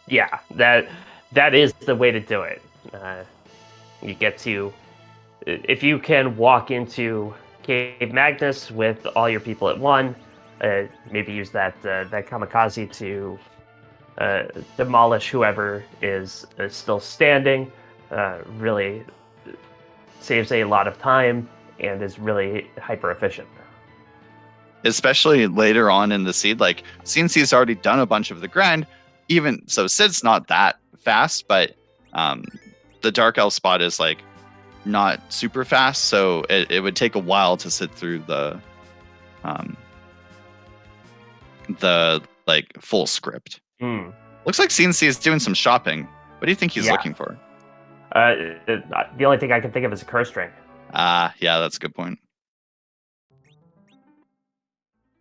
Yeah, that is the way to do it. You get to, if you can walk into Cave Magnus with all your people at one, maybe use that kamikaze to demolish whoever is still standing. Really saves a lot of time and is really hyper efficient. Especially later on in the seed, like CNC's already done a bunch of the grind. Even so, Sid's not that fast, but the Dark Elf spot is like not super fast, so it would take a while to sit through the like full script. Looks like CNC is doing some shopping. What do you think he's looking for? The only thing I can think of is a curse ring. Yeah, that's a good point.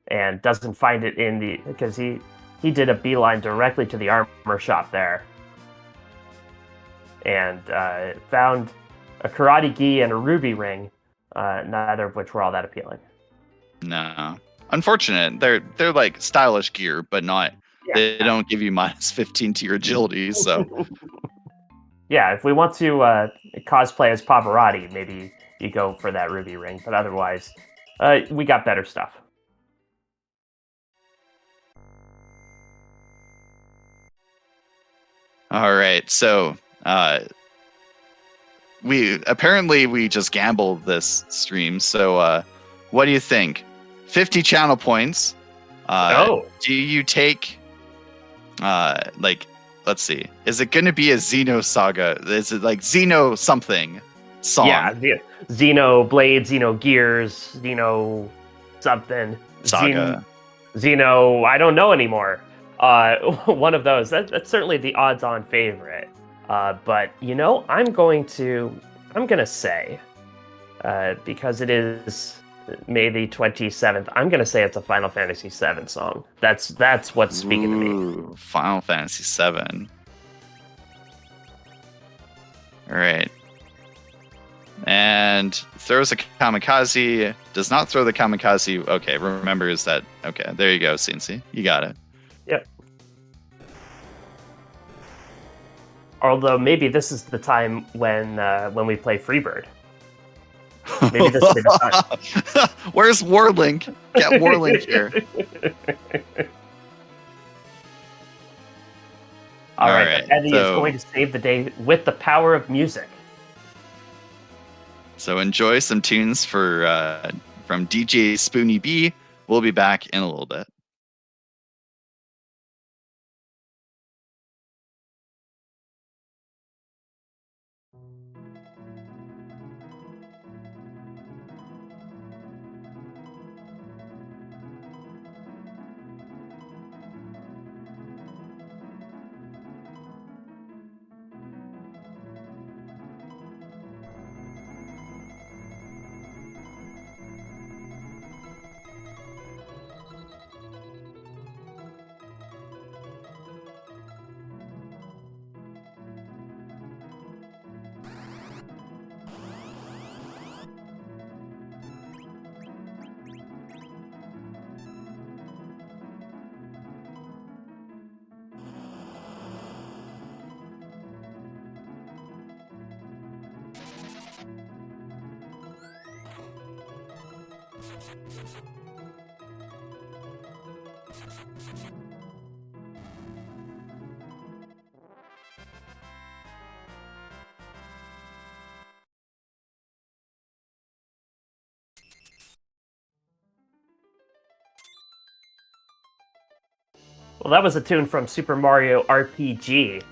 And doesn't find it in the, because he did a beeline directly to the armor shop there, and found a karate gi and a ruby ring, neither of which were all that appealing. No, unfortunate. They're like stylish gear, but not. Yeah. They don't give you -15 to your agility. So yeah, if we want to cosplay as Pavarotti, maybe you go for that ruby ring. But otherwise, we got better stuff. All right, so we just gambled this stream. So what do you think? 50 channel points. Do you take like, let's see, is it going to be a Xeno saga? Is it like Xeno something song? Yeah, Xeno Blade, Xeno Gears, Xeno something saga. Xeno, I don't know anymore. One of those. That's certainly the odds-on favorite. But I'm gonna say, because it is May the 27th, I'm gonna say it's a Final Fantasy VII song. That's what's speaking to me. Final Fantasy VII. All right. And throws a kamikaze. Does not throw the kamikaze. Okay, remembers that. Okay, there you go, CNC. You got it. Yep. Although maybe this is the time when we play Freebird. Maybe this will be the time. Where's Warlink? Get Warlink here. All right. Eddie is going to save the day with the power of music. So enjoy some tunes from DJ Spoony B. We'll be back in a little bit. Well, that was a tune from Super Mario RPG,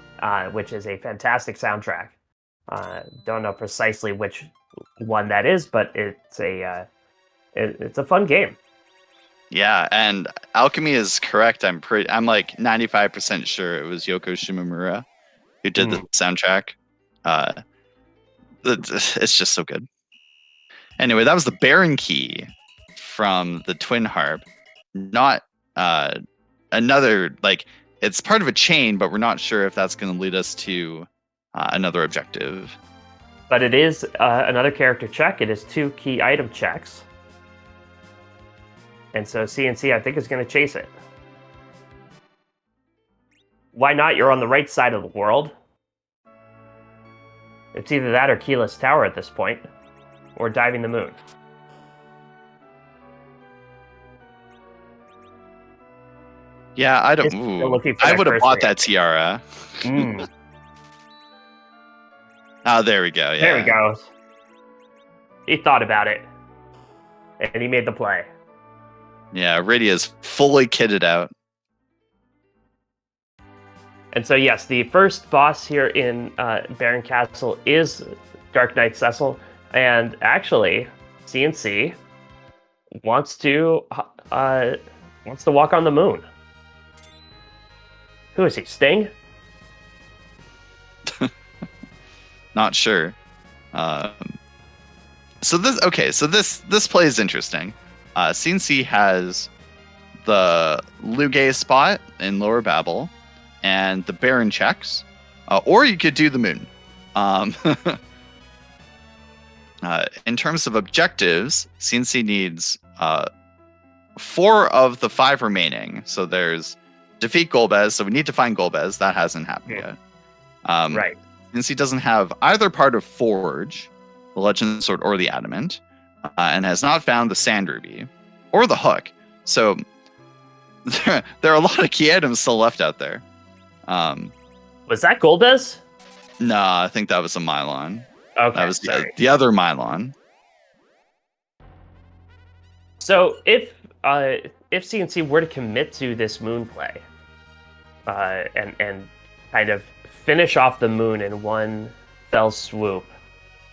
which is a fantastic soundtrack. Don't know precisely which one that is, but it's a fun game. Yeah, and Alchemy is correct. I'm like 95% sure it was Yoko Shimomura who did the soundtrack. It's just so good. Anyway, that was the Baron Key from the Twin Harp. Not another, like, it's part of a chain, but we're not sure if that's going to lead us to another objective. But it is another character check. It is 2 key item checks. And so CNC, I think, is going to chase it. Why not? You're on the right side of the world. It's either that or Keyless Tower at this point, or Diving the Moon. Yeah, I don't. It's still Ooh, looking for I their would have first bought ring. that tiara. Mm, Oh, there we go. Yeah. there we go. He thought about it, and he made the play. Yeah, Radia's fully kitted out. And so, yes, the first boss here in Baron Castle is Dark Knight Cecil, and actually, CNC wants to walk on the moon. Who is he? Sting? Not sure. So this play is interesting. CNC has the Lugay spot in Lower Babel and the Baron checks, or you could do the moon. In terms of objectives, CNC needs 4 of the 5 remaining. So there's defeat Golbez, so we need to find Golbez. That hasn't happened yet. Right. Since he doesn't have either part of Forge, the Legend Sword, or the Adamant, and has not found the Sand Ruby or the Hook. So there are a lot of key items still left out there. Was that Golbez? Nah, I think that was a Mylon. Okay, That was sorry. the other Mylon. So if CNC were to commit to this moon play, and kind of finish off the moon in one fell swoop,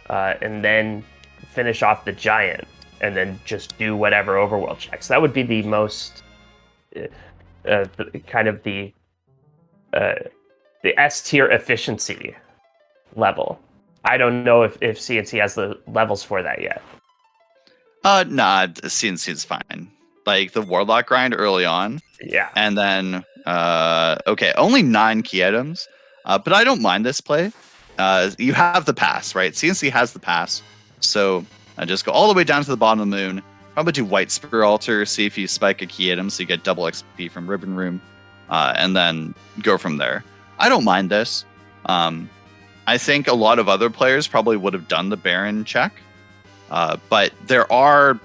and then finish off the giant, and then just do whatever overworld checks, that would be the most kind of the S tier efficiency level. I don't know if CNC has the levels for that yet. Nah, CNC's fine. Like the Warlock grind early on. Yeah. And then, okay, only 9 key items. But I don't mind this play. You have the pass, right? CNC has the pass. So I just go all the way down to the bottom of the moon. Probably do White Spear Altar, see if you spike a key item so you get double XP from Ribbon Room. And then go from there. I don't mind this. I think a lot of other players probably would have done the Baron check. But there are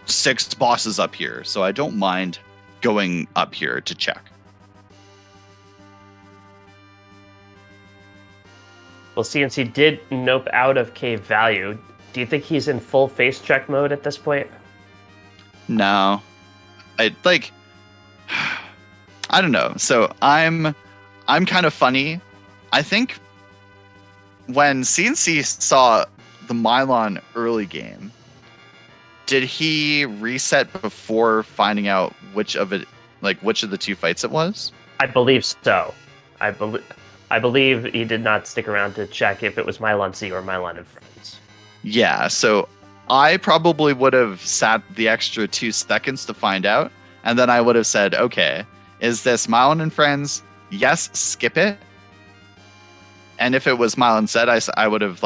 6 bosses up here, so I don't mind going up here to check. Well, CNC did nope out of cave value. Do you think he's in full face check mode at this point? No. I don't know. So I'm kind of funny. I think when CNC saw the Mylon early game, did he reset before finding out which of the 2 fights it was? I believe so. I believe he did not stick around to check if it was Mylon C or Mylon and Friends. Yeah, so I probably would have sat the extra 2 seconds to find out, and then I would have said, okay, is this Mylon and Friends? Yes, skip it. And if it was Mylon Z, I would have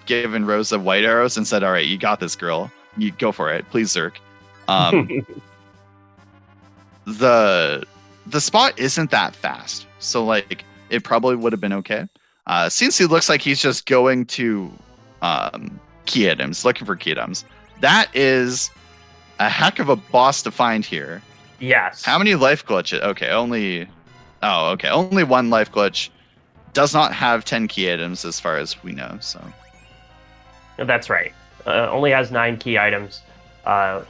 given Rosa white arrows and said, all right, you got this, girl. You go for it. Please, Zerk. The spot isn't that fast. So it probably would have been okay. Since he looks like he's just going to key items, looking for key items. That is a heck of a boss to find here. Yes. How many life glitches? Okay, only 1 life glitch. Does not have 10 key items as far as we know, so. That's right. Only has 9 key items.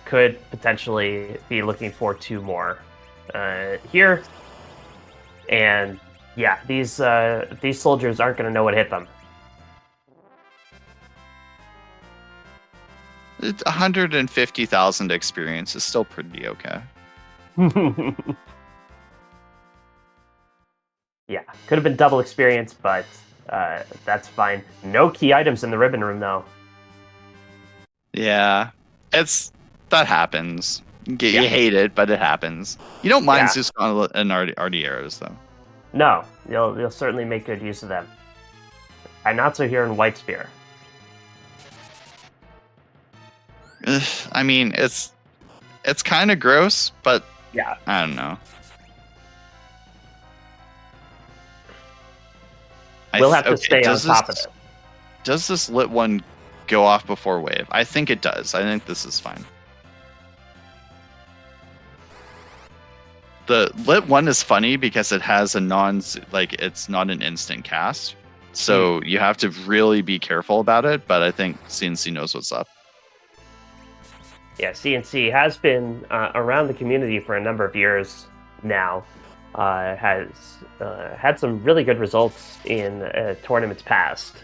Could potentially be looking for 2 more here. And yeah, these soldiers aren't going to know what hit them. 150,000 experience is still pretty okay. Yeah, could have been double experience, but that's fine. No key items in the Ribbon Room, though. Yeah, that happens. You hate it, but it happens. You don't mind Zeus and Artie arrows, though. No, you'll certainly make good use of them. I'm not so here in White Spear. I mean, it's kind of gross, but yeah, I don't know. We'll have to stay on top of it. Does this lit one go off before wave? I think it does. I think this is fine. The lit one is funny because it has it's not an instant cast. So you have to really be careful about it, but I think CNC knows what's up. Yeah, CNC has been around the community for a number of years now. Has had some really good results in tournaments past.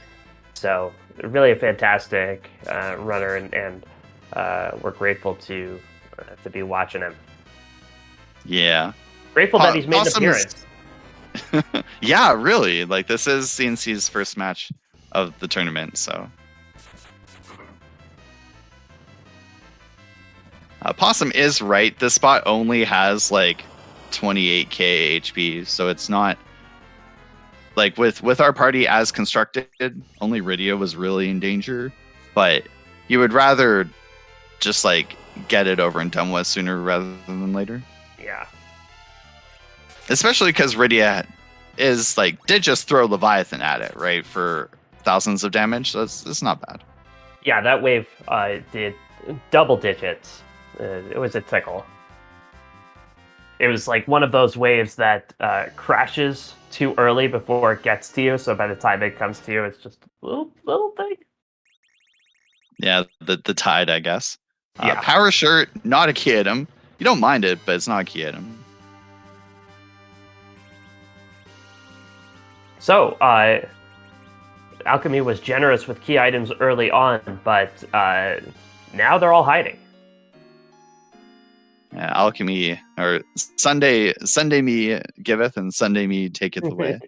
So really a fantastic runner, and we're grateful to be watching him. Yeah. Grateful that he's made an Possum's- appearance. Yeah, really. Like, this is CNC's first match of the tournament, so. Possum is right. This spot only has like 28k HP, so it's not like with our party as constructed. Only Rydia was really in danger, but you would rather just like get it over and done with sooner rather than later. Yeah. Especially because Rydia did just throw Leviathan at it, right, for thousands of damage. So it's not bad. Yeah, that wave did double digits. It was a tickle. It was like one of those waves that crashes too early before it gets to you. So by the time it comes to you, it's just a little thing. Yeah, the tide, I guess. Yeah. Power Shirt, not a key item. You don't mind it, but it's not a key item. So, Alchemy was generous with key items early on, but now they're all hiding. Yeah, Alchemy, or Sunday me giveth, and Sunday me taketh away.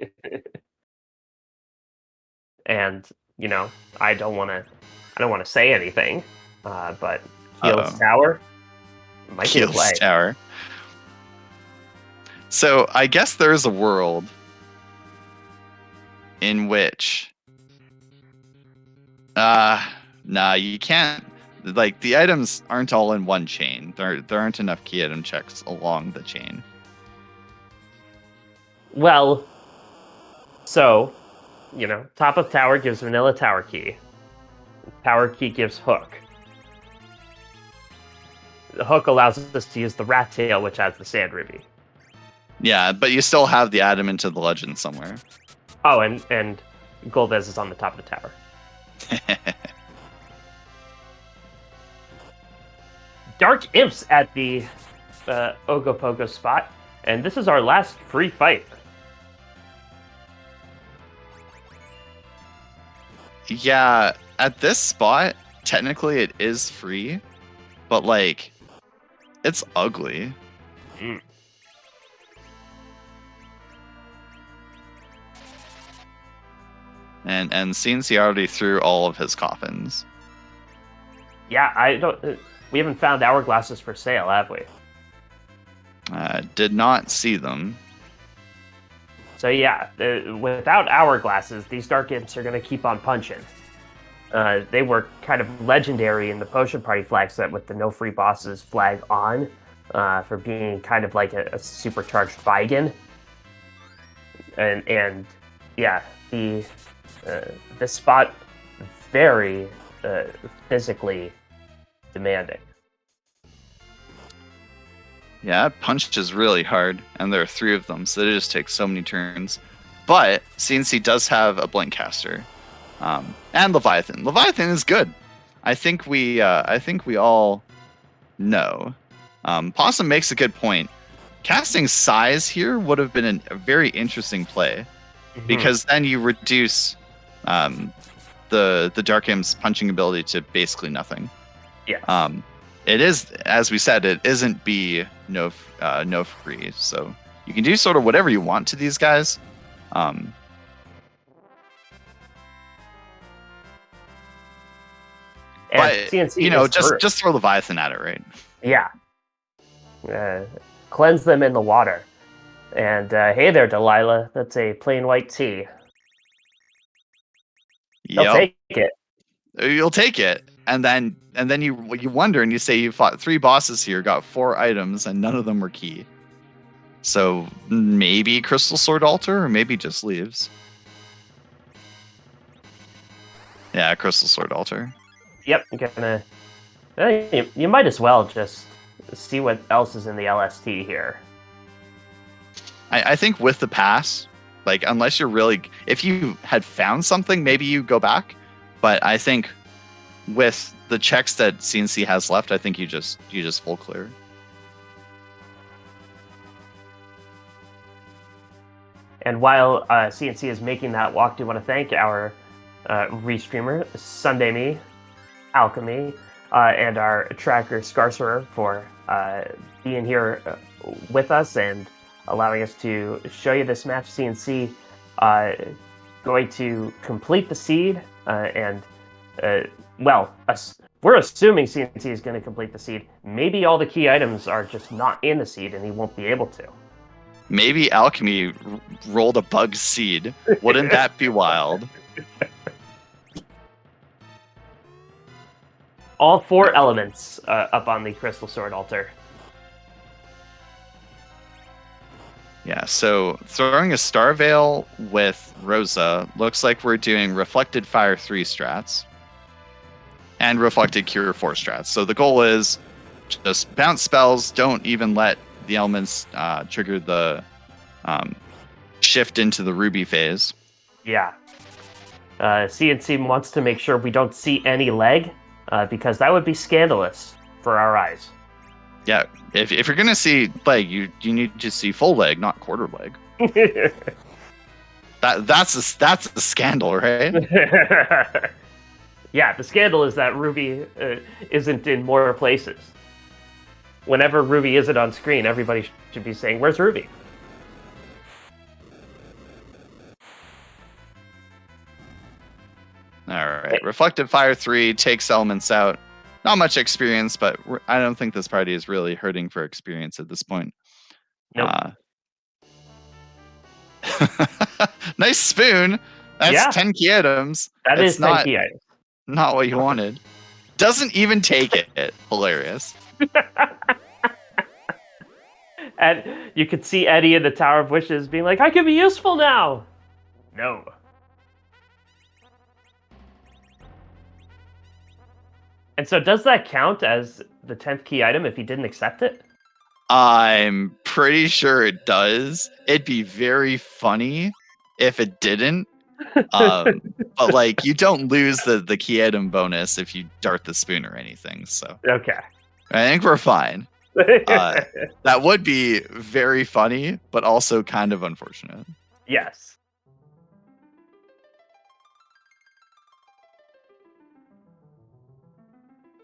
And I don't want to say anything, but Keel's Tower might be a play. Keel's Tower. So I guess there's a world in which nah, you can't, like, the items aren't all in one chain. There aren't enough key item checks along the chain. Well, so top of tower gives vanilla tower key. Tower key gives hook. The hook allows us to use the rat tail, which has the sand ruby. Yeah, but you still have the adamant to the legend somewhere. Oh, and Golbez is on the top of the tower. Dark Imps at the Ogopogo spot, and this is our last free fight. Yeah, at this spot, technically it is free, but like, it's ugly. Mm. And CNC already threw all of his coffins. Yeah, I don't. We haven't found hourglasses for sale, have we? Did not see them. So yeah, without hourglasses, these Dark Imps are going to keep on punching. They were kind of legendary in the Potion Party flag set with the no free bosses flag on, for being kind of like a supercharged Vigan. And yeah, this spot very physically demanding. Yeah, it punches really hard, and there are 3 of them, so they just take so many turns. But CNC does have a Blink Caster, and Leviathan. Leviathan is good. I think we all know. Possum makes a good point. Casting Size here would have been a very interesting play, because then you reduce the Dark Imp's punching ability to basically nothing. Yeah. It is, as we said, it isn't no free, so you can do sort of whatever you want to these guys. And but CNC just throw Leviathan at it, right? Yeah. Cleanse them in the water. And hey there, Delilah. That's a plain white tea. I'll take it. You'll take it, and then you wonder, and you say you fought 3 bosses here, got 4 items, and none of them were key. So maybe Crystal Sword Altar, or maybe just leaves. Yeah, Crystal Sword Altar. Yep, you might as well just see what else is in the LST here. I think with the pass, like unless you're really, if you had found something, maybe you go back. But I think with the checks that CNC has left, I think you just full clear. And while CNC is making that walk, do want to thank our restreamer, Sunday Me, Alchemy, and our tracker, Scarcerer, for being here with us and allowing us to show you this match. CNC going to complete the seed, we're assuming CNC is going to complete the seed. Maybe all the key items are just not in the seed and he won't be able to. Maybe Alchemy rolled a bug seed. Wouldn't that be wild? All 4 elements up on the Crystal Sword altar. Yeah, so throwing a Star Veil with Rosa looks like we're doing Reflected Fire 3 strats and Reflected Cure 4 strats. So the goal is just bounce spells, don't even let the elements trigger the shift into the Ruby phase. Yeah. CNC wants to make sure we don't see any leg, because that would be scandalous for our eyes. Yeah, if you're going to see leg, you need to see full leg, not quarter leg. That's a scandal, right? Yeah, the scandal is that Ruby isn't in more places. Whenever Ruby isn't on screen, everybody should be saying, "Where's Ruby?" All right, Reflective Fire 3 takes elements out. Not much experience, but I don't think this party is really hurting for experience at this point. Nope. Nice spoon. That's 10 key items. That is 10 key items. Not what you wanted. Doesn't even take it. Hilarious. And you could see Eddie in the Tower of Wishes being like, "I can be useful now." No. And so does that count as the 10th key item if he didn't accept it? I'm pretty sure it does. It'd be very funny if it didn't. But like, you don't lose the key item bonus if you dart the spoon or anything. So okay, I think we're fine. That would be very funny, but also kind of unfortunate. Yes.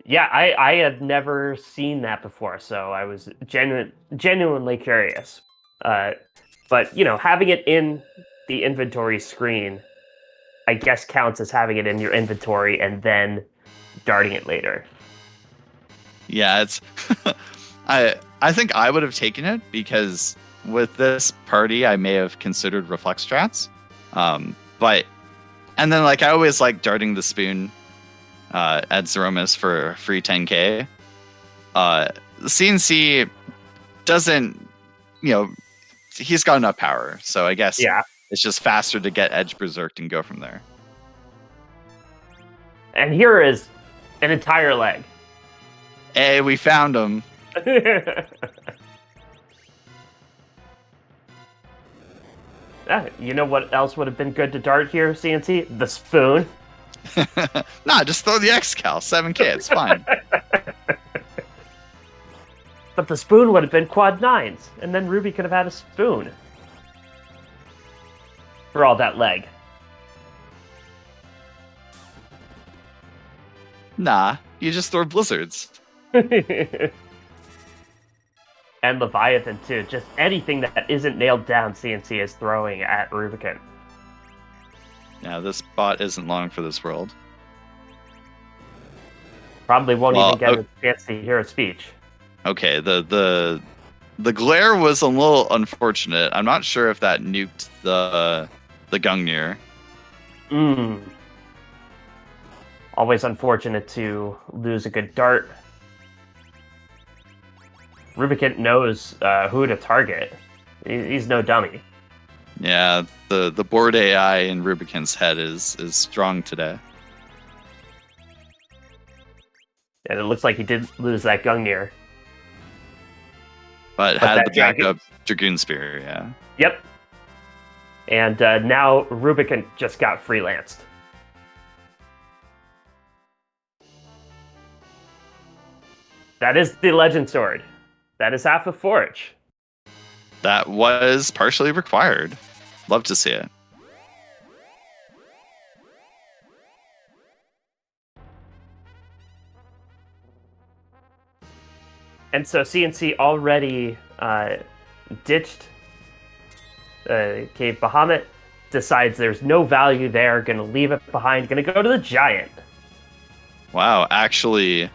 Yeah, I had never seen that before, so I was genuinely curious. But, having it in the inventory screen, I guess counts as having it in your inventory and then darting it later. Yeah, it's... I think I would have taken it because with this party, I may have considered Reflect strats. And then, like, I always like darting the spoon at Zeromus for free 10k. CNC doesn't, he's got enough power, so I guess it's just faster to get Edge Berserked and go from there. And here is an entire leg. Hey, we found him. You know what else would have been good to dart here, CNC? The spoon. Nah, just throw the X-Cal. 7k, it's fine. But the spoon would have been quad 9s, and then Ruby could have had a spoon. For all that leg. Nah, you just throw blizzards. And Leviathan, too. Just anything that isn't nailed down, CNC is throwing at Rubicon. Yeah, this bot isn't long for this world. Probably won't even get a chance to hear a speech. Okay, the glare was a little unfortunate. I'm not sure if that nuked the Gungnir. Always unfortunate to lose a good dart. Rubicon knows who to target. He's no dummy. Yeah, the board AI in Rubicon's head is strong today. And it looks like he did lose that Gungnir. But But had that the backup Dragoon Spear, yeah. Yep. And now Rubicon just got freelanced. That is the Legend Sword. That is half a Forge. That was partially required. Love to see it. And so CNC already ditched Cave Bahamut, decides there's no value there, gonna leave it behind, gonna go to the Giant. Wow, actually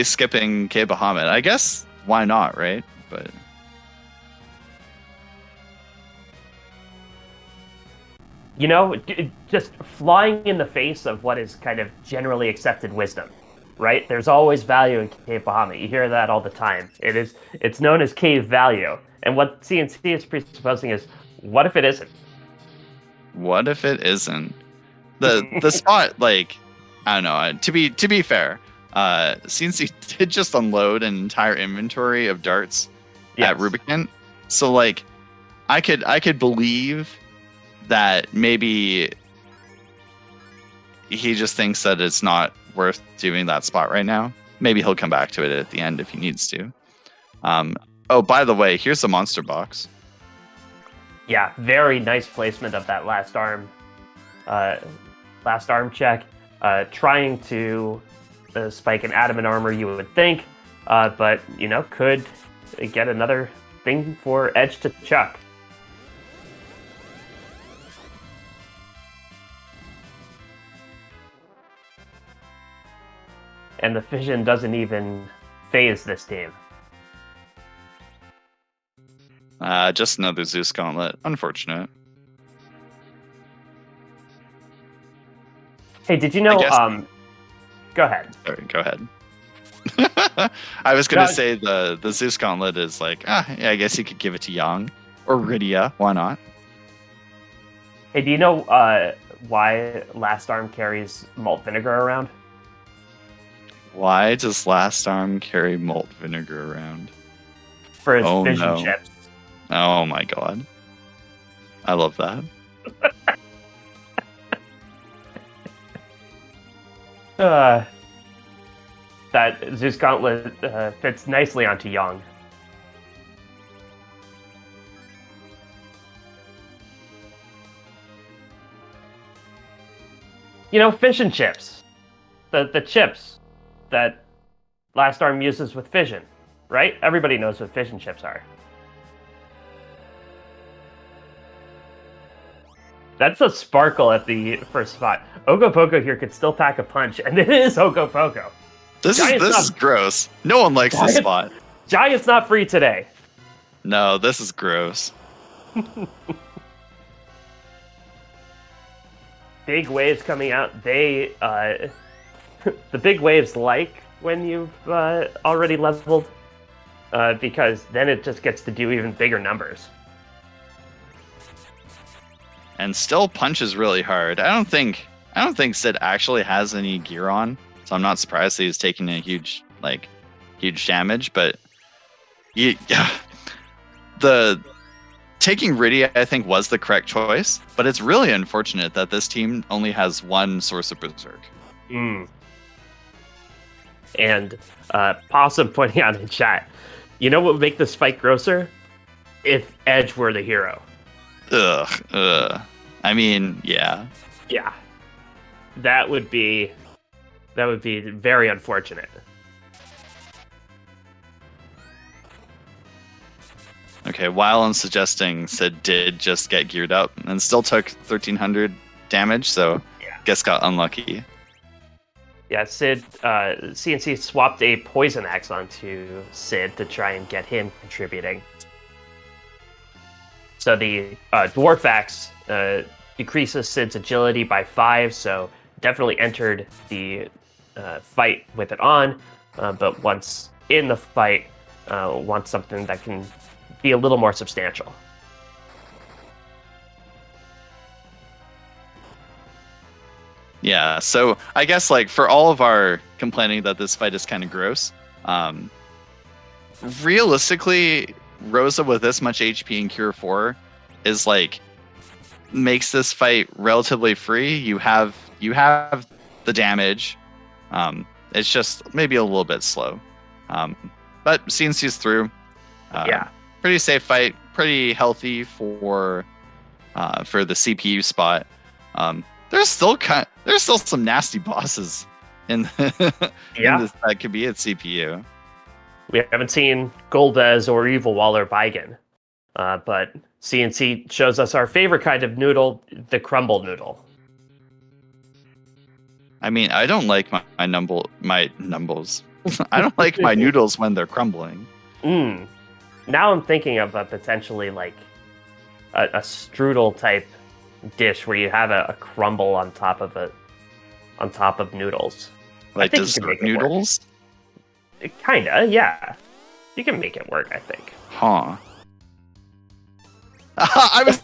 skipping Cave Bahamut. I guess why not, right? But You know, just flying in the face of what is kind of generally accepted wisdom, right? There's always value in Cave Bahamut. You hear that all the time. It's known as cave value. And what CNC is presupposing is, what if it isn't? what if it isn't? The spot, like, I don't know. To be fair, CNC did just unload an entire inventory of darts at Rubicon. So like, I could believe that maybe he just thinks that it's not worth doing that spot right now. Maybe he'll come back to it at the end if he needs to. Oh, by the way, here's the monster box. Yeah, very nice placement of that last arm check. Trying to spike an adamant armor, you would think, but you know, could get another thing for Edge to chuck. And the fission doesn't even phase this team. Just another Zeus Gauntlet. Unfortunate. Hey, did you know? Go ahead. Sorry, go ahead. I was gonna say the Zeus Gauntlet is like, yeah, I guess you could give it to Yang or Rydia. Why not? Hey, do you know why Last Arm carries malt vinegar around? Why does Last Arm carry malt vinegar around? For his fission chips. Oh my god. I love that. That Zeus Gauntlet fits nicely onto Yang. You know, fission chips. The chips that Last Arm uses with fission, right? Everybody knows what fission chips are. That's a sparkle at the first spot. Ogopogo here could still pack a punch, and it is Ogopogo. This is gross. No one likes this spot. Giant's not free today. No, this is gross. Big waves coming out. They, the big waves like when you've already leveled, because then it just gets to do even bigger numbers. And still punches really hard. I don't think Sid actually has any gear on, so I'm not surprised that he's taking a huge damage. But yeah, the taking Rydia I think was the correct choice. But it's really unfortunate that this team only has one source of Berserk. And Possum pointing out in chat, you know what would make this fight grosser? If Edge were the hero. Ugh. I mean, yeah. Yeah. That would be very unfortunate. Okay, while I'm suggesting Sid did just get geared up and still took 1,300 damage, so guess got unlucky. Yeah, Sid, CNC swapped a poison axe onto Sid to try and get him contributing. So the Dwarf Axe decreases Sid's agility by 5, so definitely entered the fight with it on, but once in the fight, wants something that can be a little more substantial. Yeah, so I guess like for all of our complaining that this fight is kind of gross, realistically, Rosa with this much HP and Cure 4 is like makes this fight relatively free. You have the damage. It's just maybe a little bit slow. But CNC's through. Pretty safe fight. Pretty healthy for the CPU spot. There's still some nasty bosses in this that could be at CPU. We haven't seen Golbez or Evil Waller Vigan, but CNC shows us our favorite kind of noodle, the crumble noodle. I mean, I don't like my numbles. I don't like my noodles when they're crumbling. Now I'm thinking of a potentially like a strudel type dish where you have a crumble on top of noodles. Like dessert noodles? Kinda, yeah. You can make it work, I think. Huh. I was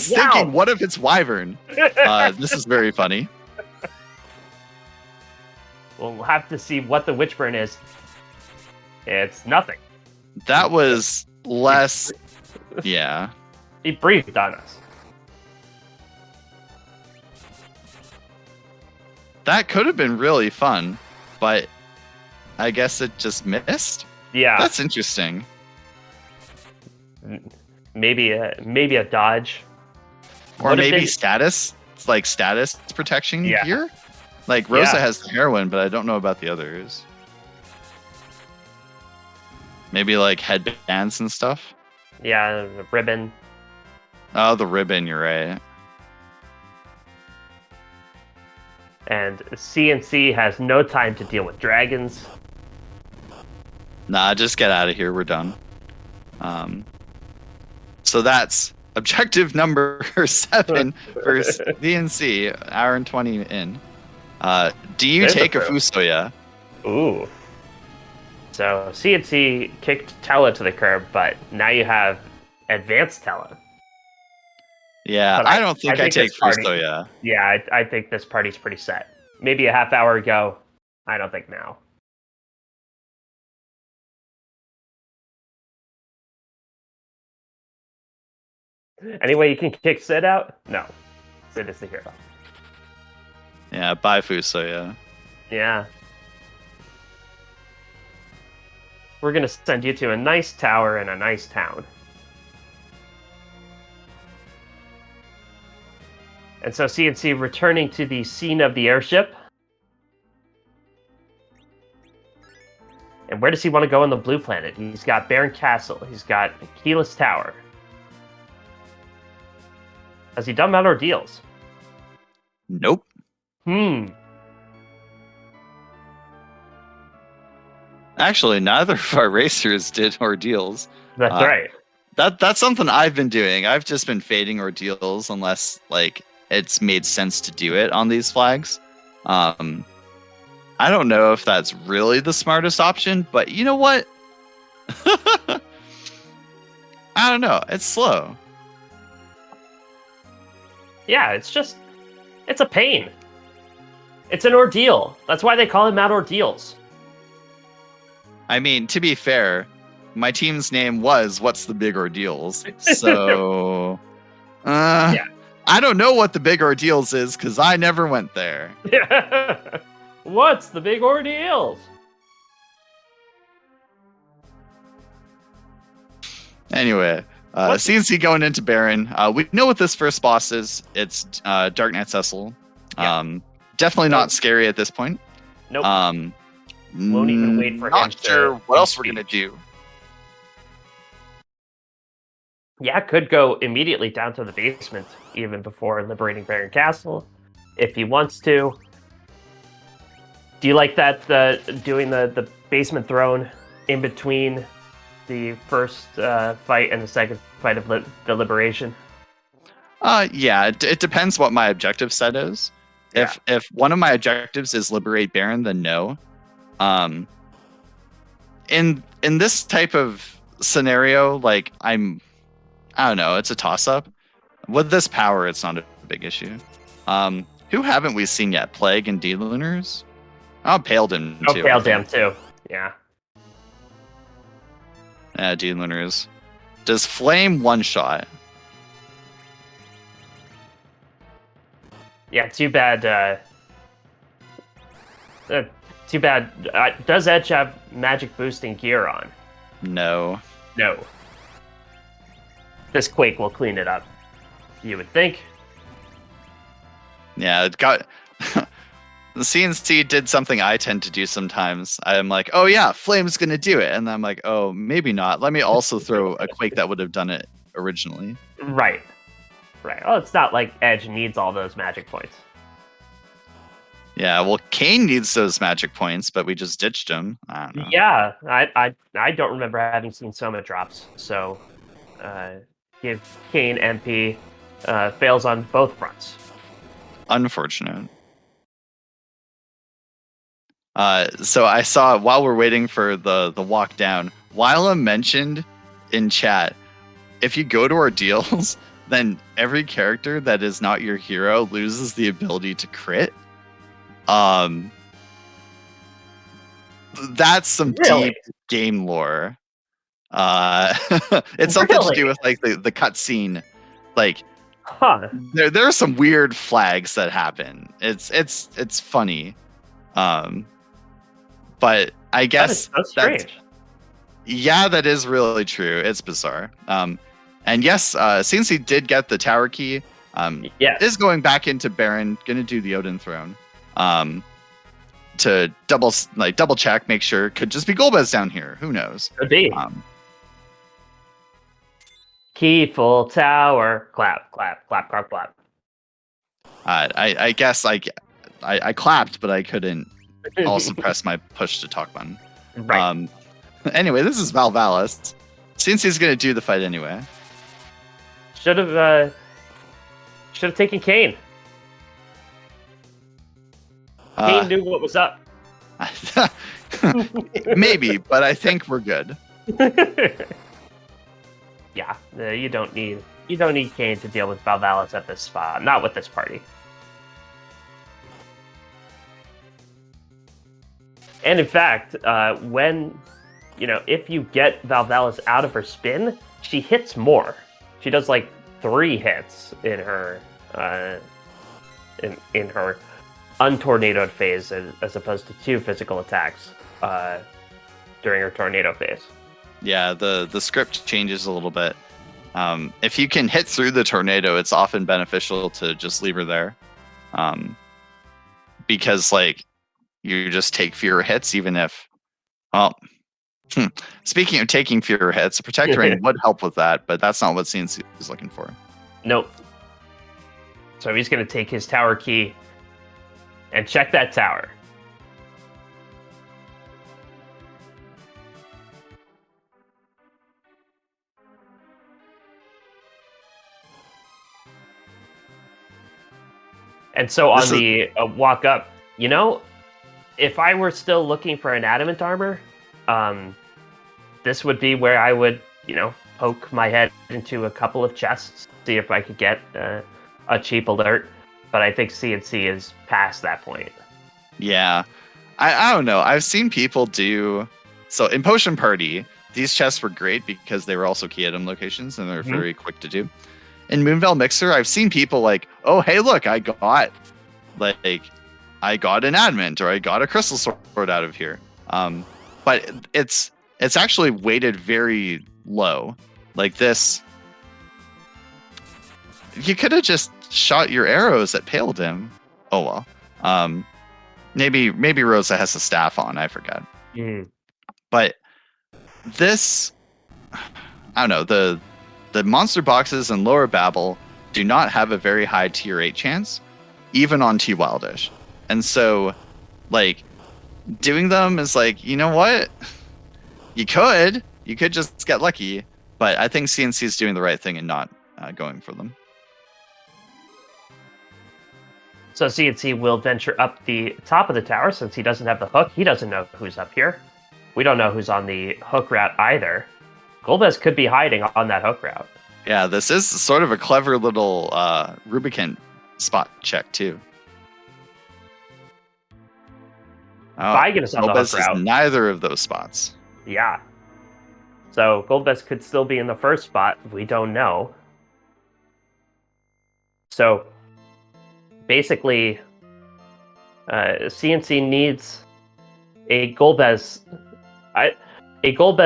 thinking, what if it's wyvern? This is very funny. We'll have to see what the Witchburn is. It's nothing. That was less... Yeah. He breathed on us. That could have been really fun, but I guess it just missed? Yeah. That's interesting. Maybe a dodge. Or maybe status. It's like status protection here? Like, Rosa has the heroine, but I don't know about the others. Maybe, like, headbands and stuff? Yeah, the ribbon. Oh, the ribbon, you're right. And CNC has no time to deal with dragons. Nah, just get out of here. We're done. So that's objective number 7 for CNC, hour and 20 in. Do you take a Fusoya? Ooh. So CNC kicked Tella to the curb, but now you have advanced Tella. Yeah, I don't think I take Fusoya. Yeah, I think this party's pretty set. Maybe a half hour ago. I don't think now. Any way you can kick Sid out? No. Sid is the hero. Yeah, bye Fusoya. Yeah. We're going to send you to a nice tower in a nice town. And so CNC returning to the scene of the airship. And where does he want to go on the blue planet? He's got Barren Castle. He's got Keyless Tower. Has he done Mount Ordeals? Nope. Actually, neither of our racers did Ordeals. That's right. That's something I've been doing. I've just been fading Ordeals unless like it's made sense to do it on these flags. I don't know if that's really the smartest option, but you know what? I don't know. It's slow. Yeah, it's a pain. It's an ordeal. That's why they call it Mount Ordeals. I mean, to be fair, my team's name was What's the Big Ordeals? So, I don't know what the Big Ordeals is because I never went there. What's the Big Ordeals? Anyway, CNC going into Baron. We know what this first boss is. It's Darknet Cecil. Yeah. Definitely not scary at this point. Nope. Won't even wait for him. Not sure what else we're gonna do. Yeah, could go immediately down to the basement even before liberating Barren Castle, if he wants to. Do you like that doing the basement throne in between the first fight and the second fight of the liberation? Yeah, it depends what my objective set is. Yeah. If one of my objectives is liberate Baron, then no. In this type of scenario, like I don't know, it's a toss up. With this power, it's not a big issue. Who haven't we seen yet? Plague and D-Lunars? Oh, Paledin too. Oh, Paledin too. Yeah. Demon Lunars. Does Flame one-shot? Yeah, too bad. Too bad. Does Edge have magic boosting gear on? No. No. This Quake will clean it up. You would think. Yeah, it got... The CNC did something I tend to do sometimes. I'm like, oh yeah, Flame's gonna do it. And I'm like, oh, maybe not. Let me also throw a Quake that would have done it originally. Right. Right. Oh, it's not like Edge needs all those magic points. Yeah, well, Kane needs those magic points, but we just ditched him. I don't know. Yeah, I don't remember having seen Soma drops, so give Kane MP fails on both fronts. Unfortunate. So I saw while we're waiting for the walk down, Wyla mentioned in chat, if you go to our deals, then every character that is not your hero loses the ability to crit. That's some Really? deep game lore. It's something to do with like the cutscene. Like, there are some weird flags that happen. It's funny. But I guess that's strange. Yeah, that is really true. It's bizarre. And yes, since he did get the tower key, is going back into Baron, gonna do the Odin throne. To double check, make sure. Could just be Golbez down here. Who knows? Could be. Key full tower. Clap, clap, clap, clap, clap. I guess I clapped, but I couldn't also press my push to talk button. Right. Anyway, this is Valvalis. Since he's gonna do the fight anyway. Should have taken Kane. Kane knew what was up. Maybe, but I think we're good. Yeah, you don't need Kane to deal with Valvalis at this spot. Not with this party. And in fact, if you get Valvalis out of her spin, she hits more. She does like 3 hits in her in her untornadoed phase, as opposed to 2 physical attacks during her tornado phase. Yeah, the script changes a little bit. If you can hit through the tornado, it's often beneficial to just leave her there, because like you just take fewer hits, even if, well, speaking of taking fewer hits, a Protector Rain would help with that, but that's not what CNC is looking for. Nope. So he's going to take his tower key and check that tower. And so on the walk up, if I were still looking for an adamant armor, this would be where I would, poke my head into a couple of chests, see if I could get a cheap alert. But I think CNC is past that point. Yeah. I don't know. I've seen people do... So in Potion Party, these chests were great because they were also key item locations and they're very quick to do. In Moonveil Mixer, I've seen people like, oh, hey, look, I got an adamant or I got a crystal sword out of here. But it's actually weighted very low. Like this, you could have just shot your arrows at Paladin. Oh well. Maybe Rosa has a staff on. I forget. But this, I don't know. The monster boxes in Lower Babel do not have a very high tier 8 chance, even on T Wildish. And so, like, doing them is like, you know what? You could just get lucky, but I think CNC is doing the right thing and not going for them. So CNC will venture up the top of the tower since he doesn't have the hook. He doesn't know who's up here. We don't know who's on the hook route either. Golbez could be hiding on that hook route. Yeah, this is sort of a clever little Rubicon spot check too. Vigan is on the hook route. Is neither of those spots. Yeah. So Golbez could still be in the first spot. We don't know. So basically, CNC needs a Golbez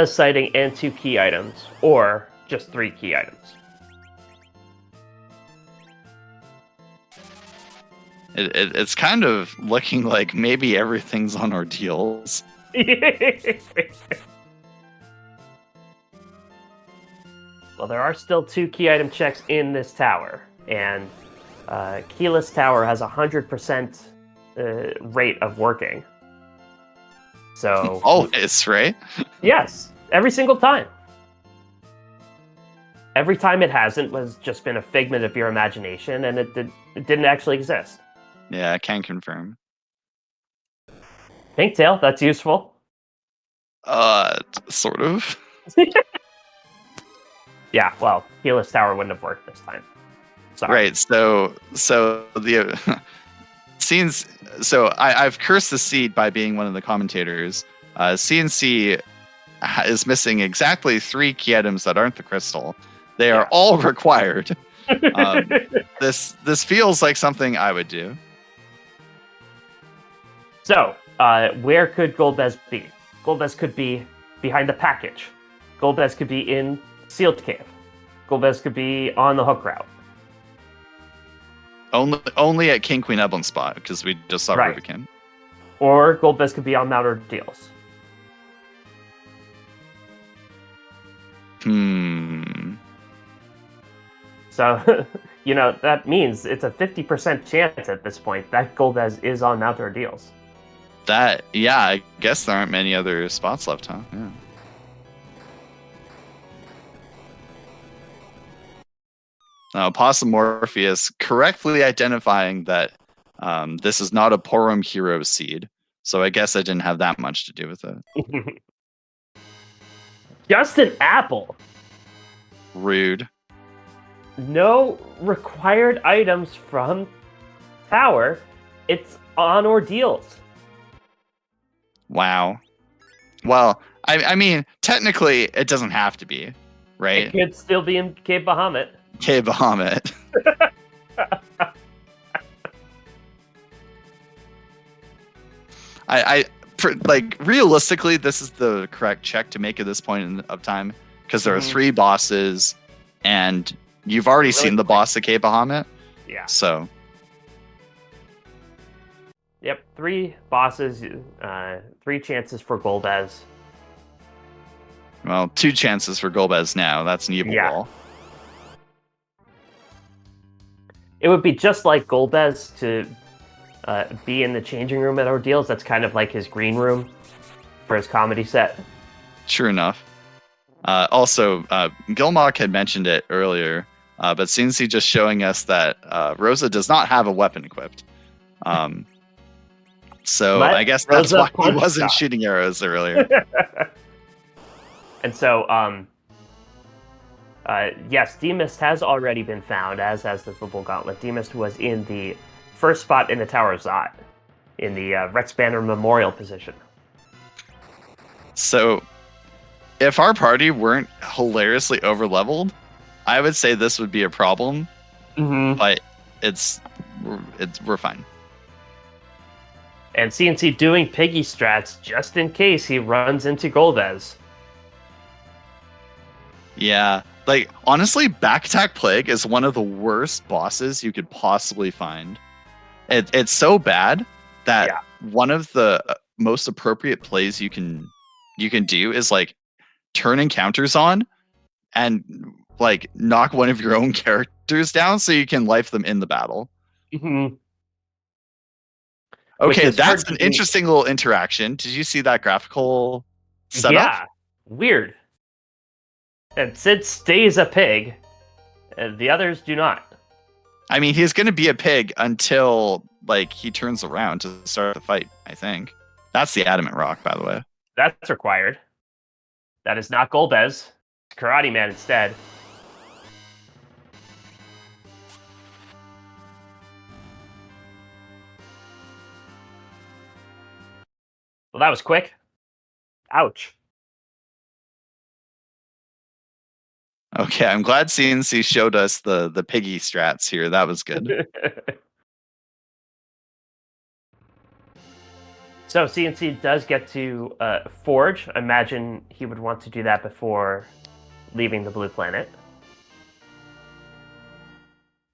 sighting and 2 key items, or just 3 key items. It's kind of looking like maybe everything's on ordeals. Well, there are still 2 key item checks in this tower, and keyless tower has 100% rate of working. So always, right? Yes, every single time. Every time it hasn't was just been a figment of your imagination, and it didn't actually exist. Yeah, I can confirm. Pinktail, that's useful. Sort of. Yeah, well, keyless tower wouldn't have worked this time. Sorry. Right. So the scenes. So I've cursed the seed by being one of the commentators. CNC is missing exactly 3 key items that aren't the crystal. They are all required. This feels like something I would do. So, where could Golbez be? Golbez could be behind the package. Golbez could be in Sealed Cave. Golbez could be on the hook route. Only at King Queen Eblan spot, because we just saw Rubicon. Or Golbez could be on Mount Ordeals. So, that means it's a 50% chance at this point that Golbez is on Mount Ordeals. I guess there aren't many other spots left, huh? Yeah. Possum Morpheus correctly identifying that this is not a Porum Hero seed, so I guess I didn't have that much to do with it. Just an apple. Rude. No required items from Tower. It's on Ordeals. Wow. Well, I mean, technically, it doesn't have to be, right? It could still be in Cave Bahamut. Cave Bahamut. Realistically, this is the correct check to make at this point of time, because there are 3 bosses, and you've already seen the boss of Cave Bahamut. Yeah. So. Yep, 3 bosses, 3 chances for Golbez. Well, 2 chances for Golbez now. That's an evil wall. It would be just like Golbez to be in the changing room at Ordeals. That's kind of like his green room for his comedy set. Sure enough. Also, Gilmock had mentioned it earlier, but CNC just showing us that Rosa does not have a weapon equipped. So I guess that's why he wasn't shooting arrows earlier. And so, yes, Demist has already been found, as has the Football Gauntlet. Demist was in the first spot in the Tower of Zot, in the Rex Banner Memorial position. So, if our party weren't hilariously overleveled, I would say this would be a problem. But we're fine. And CNC doing piggy strats just in case he runs into Golbez. Yeah, honestly, Back Attack Plague is one of the worst bosses you could possibly find. It's so bad that one of the most appropriate plays you can do is turn encounters on and knock one of your own characters down so you can life them in the battle. Okay, that's an interesting little interaction. Did you see that graphical setup? Yeah, weird. And Sid stays a pig, and the others do not. I mean, he's going to be a pig until he turns around to start the fight, I think. That's the Adamant Rock, by the way. That's required. That is not Golbez. It's Karate Man instead. Well, that was quick. Ouch. Okay, I'm glad CNC showed us the piggy strats here. That was good. So CNC does get to forge. Imagine he would want to do that before leaving the blue planet.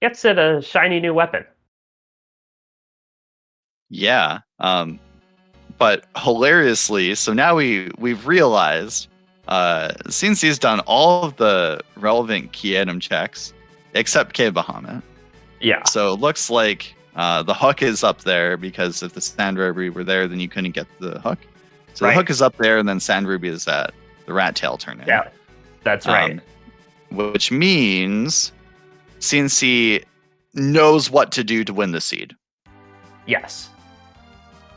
Gets it a shiny new weapon. Yeah. But hilariously, so now we've realized CNC's done all of the relevant key item checks except K Bahamut. Yeah. So it looks like the hook is up there because if the Sand Ruby were there, then you couldn't get the hook. So Right. the hook is up there, and then Sand Ruby is at the Rat Tail turn in. Yeah, that's right. Which means CNC knows what to do to win the seed. Yes.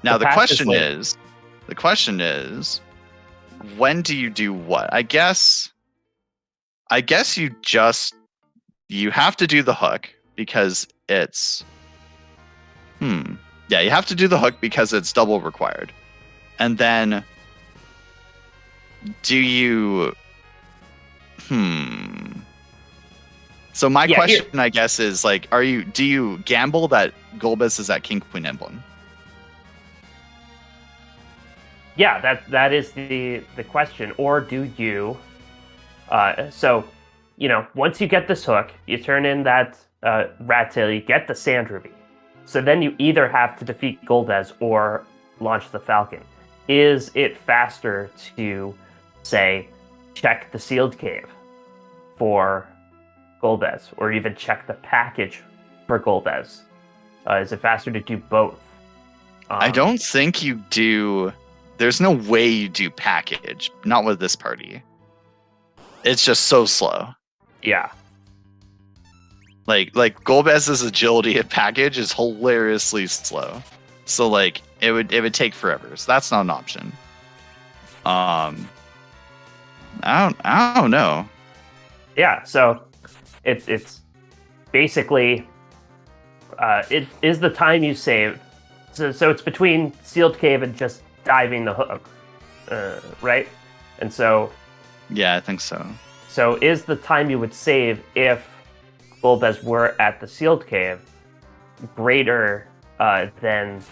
Now the question is, when do you do what? I guess you have to do the hook because it's yeah, you have to do the hook because it's double required. And then do you So my question, I guess, is like, do you gamble that Golbez is at King Queen Emblem? Yeah, that is the question. Or do you once you get this hook, you turn in that rat tail, you get the Sand Ruby. So then you either have to defeat Golbez or launch the Falcon. Is it faster to, say, check the sealed cave for Golbez, or even check the package for Golbez? Is it faster to do both? I don't think you do. There's no way you do package. Not with this party. It's just so slow. Yeah. Like Golbez's agility at package is hilariously slow. So like it would take forever. So that's not an option. I don't know. Yeah, so it's basically it is the time you save. So it's between sealed cave and just diving the hook, right? And so yeah, I think so. So is the time you would save if Golbez were at the sealed cave greater than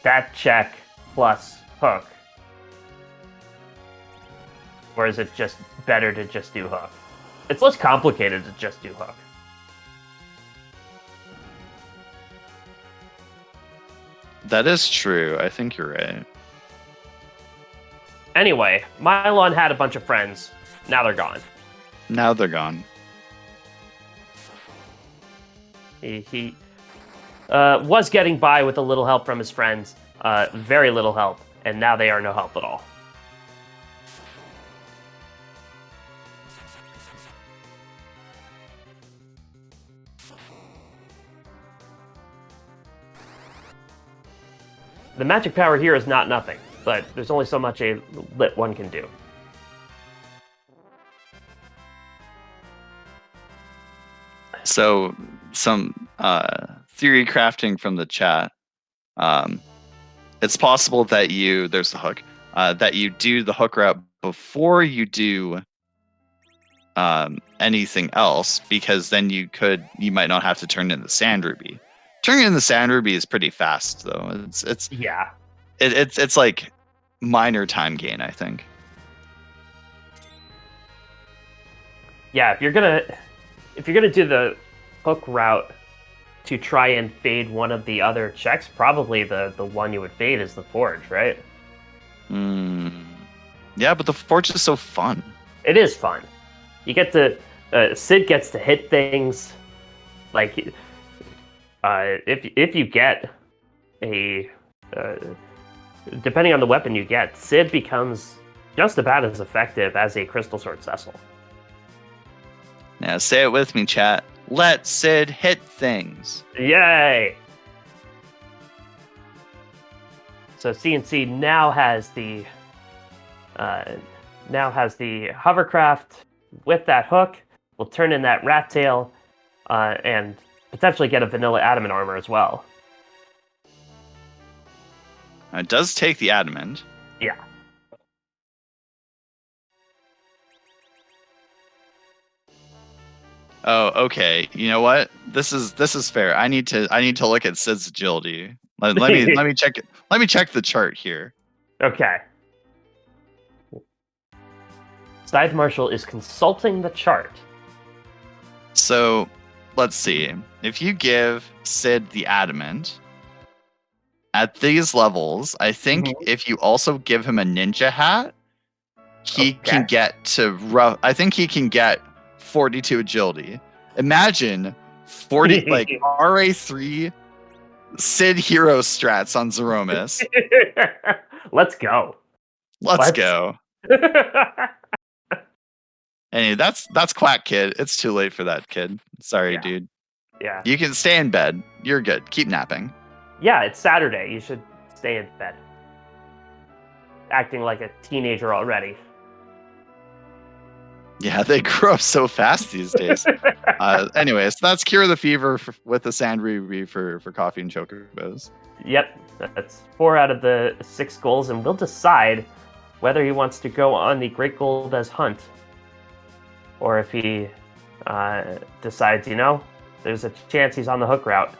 that check plus hook? Or is it just better to just do hook? It's less complicated to just do hook. That is true. I think you're right. Anyway, Mylon had a bunch of friends. Now they're gone. He was getting by with a little help from his friends. Very little help. And now they are no help at all. The magic power here is not nothing, but there's only so much a lit one can do. So some theory crafting from the chat. It's possible that there's the hook, that you do the hook route before you do anything else, because then you might not have to turn in the Sand Ruby. Turning in the Sand Ruby is pretty fast though. It's like minor time gain, I think. Yeah, if you're gonna do the hook route to try and fade one of the other checks, probably the one you would fade is the forge, right? Yeah, but the forge is so fun. It is fun. You get to Sid gets to hit things like if you get a depending on the weapon you get, Sid becomes just about as effective as a Crystal Sword Cecil. Now say it with me, chat. Let Sid hit things. Yay! So CNC now has the hovercraft with that hook. We'll turn in that rat tail and potentially get a vanilla adamant armor as well. It does take the adamant. Yeah. Oh, okay. You know what? This is fair. I need to look at Sid's agility. Let me check it. Let me check the chart here. Okay. Scythe Marshal is consulting the chart. So, let's see. If you give Sid the adamant at these levels, I think if you also give him a ninja hat, he can get to I think he can get 42 agility. Imagine 40 like RA3 Sid hero strats on Zeromus. Let's go. Let's go. Anyway, that's Quack Kid. It's too late for that kid. Sorry, dude. Yeah. You can stay in bed. You're good. Keep napping. Yeah, it's Saturday. You should stay in bed. Acting like a teenager already. Yeah, they grow up so fast these days. Anyways, that's Cure the Fever with the Sand Ruby for coffee and chocobos. Yep, that's 4 out of the 6 goals, and we'll decide whether he wants to go on the Great Golbez hunt, or if he decides, there's a chance he's on the hook route.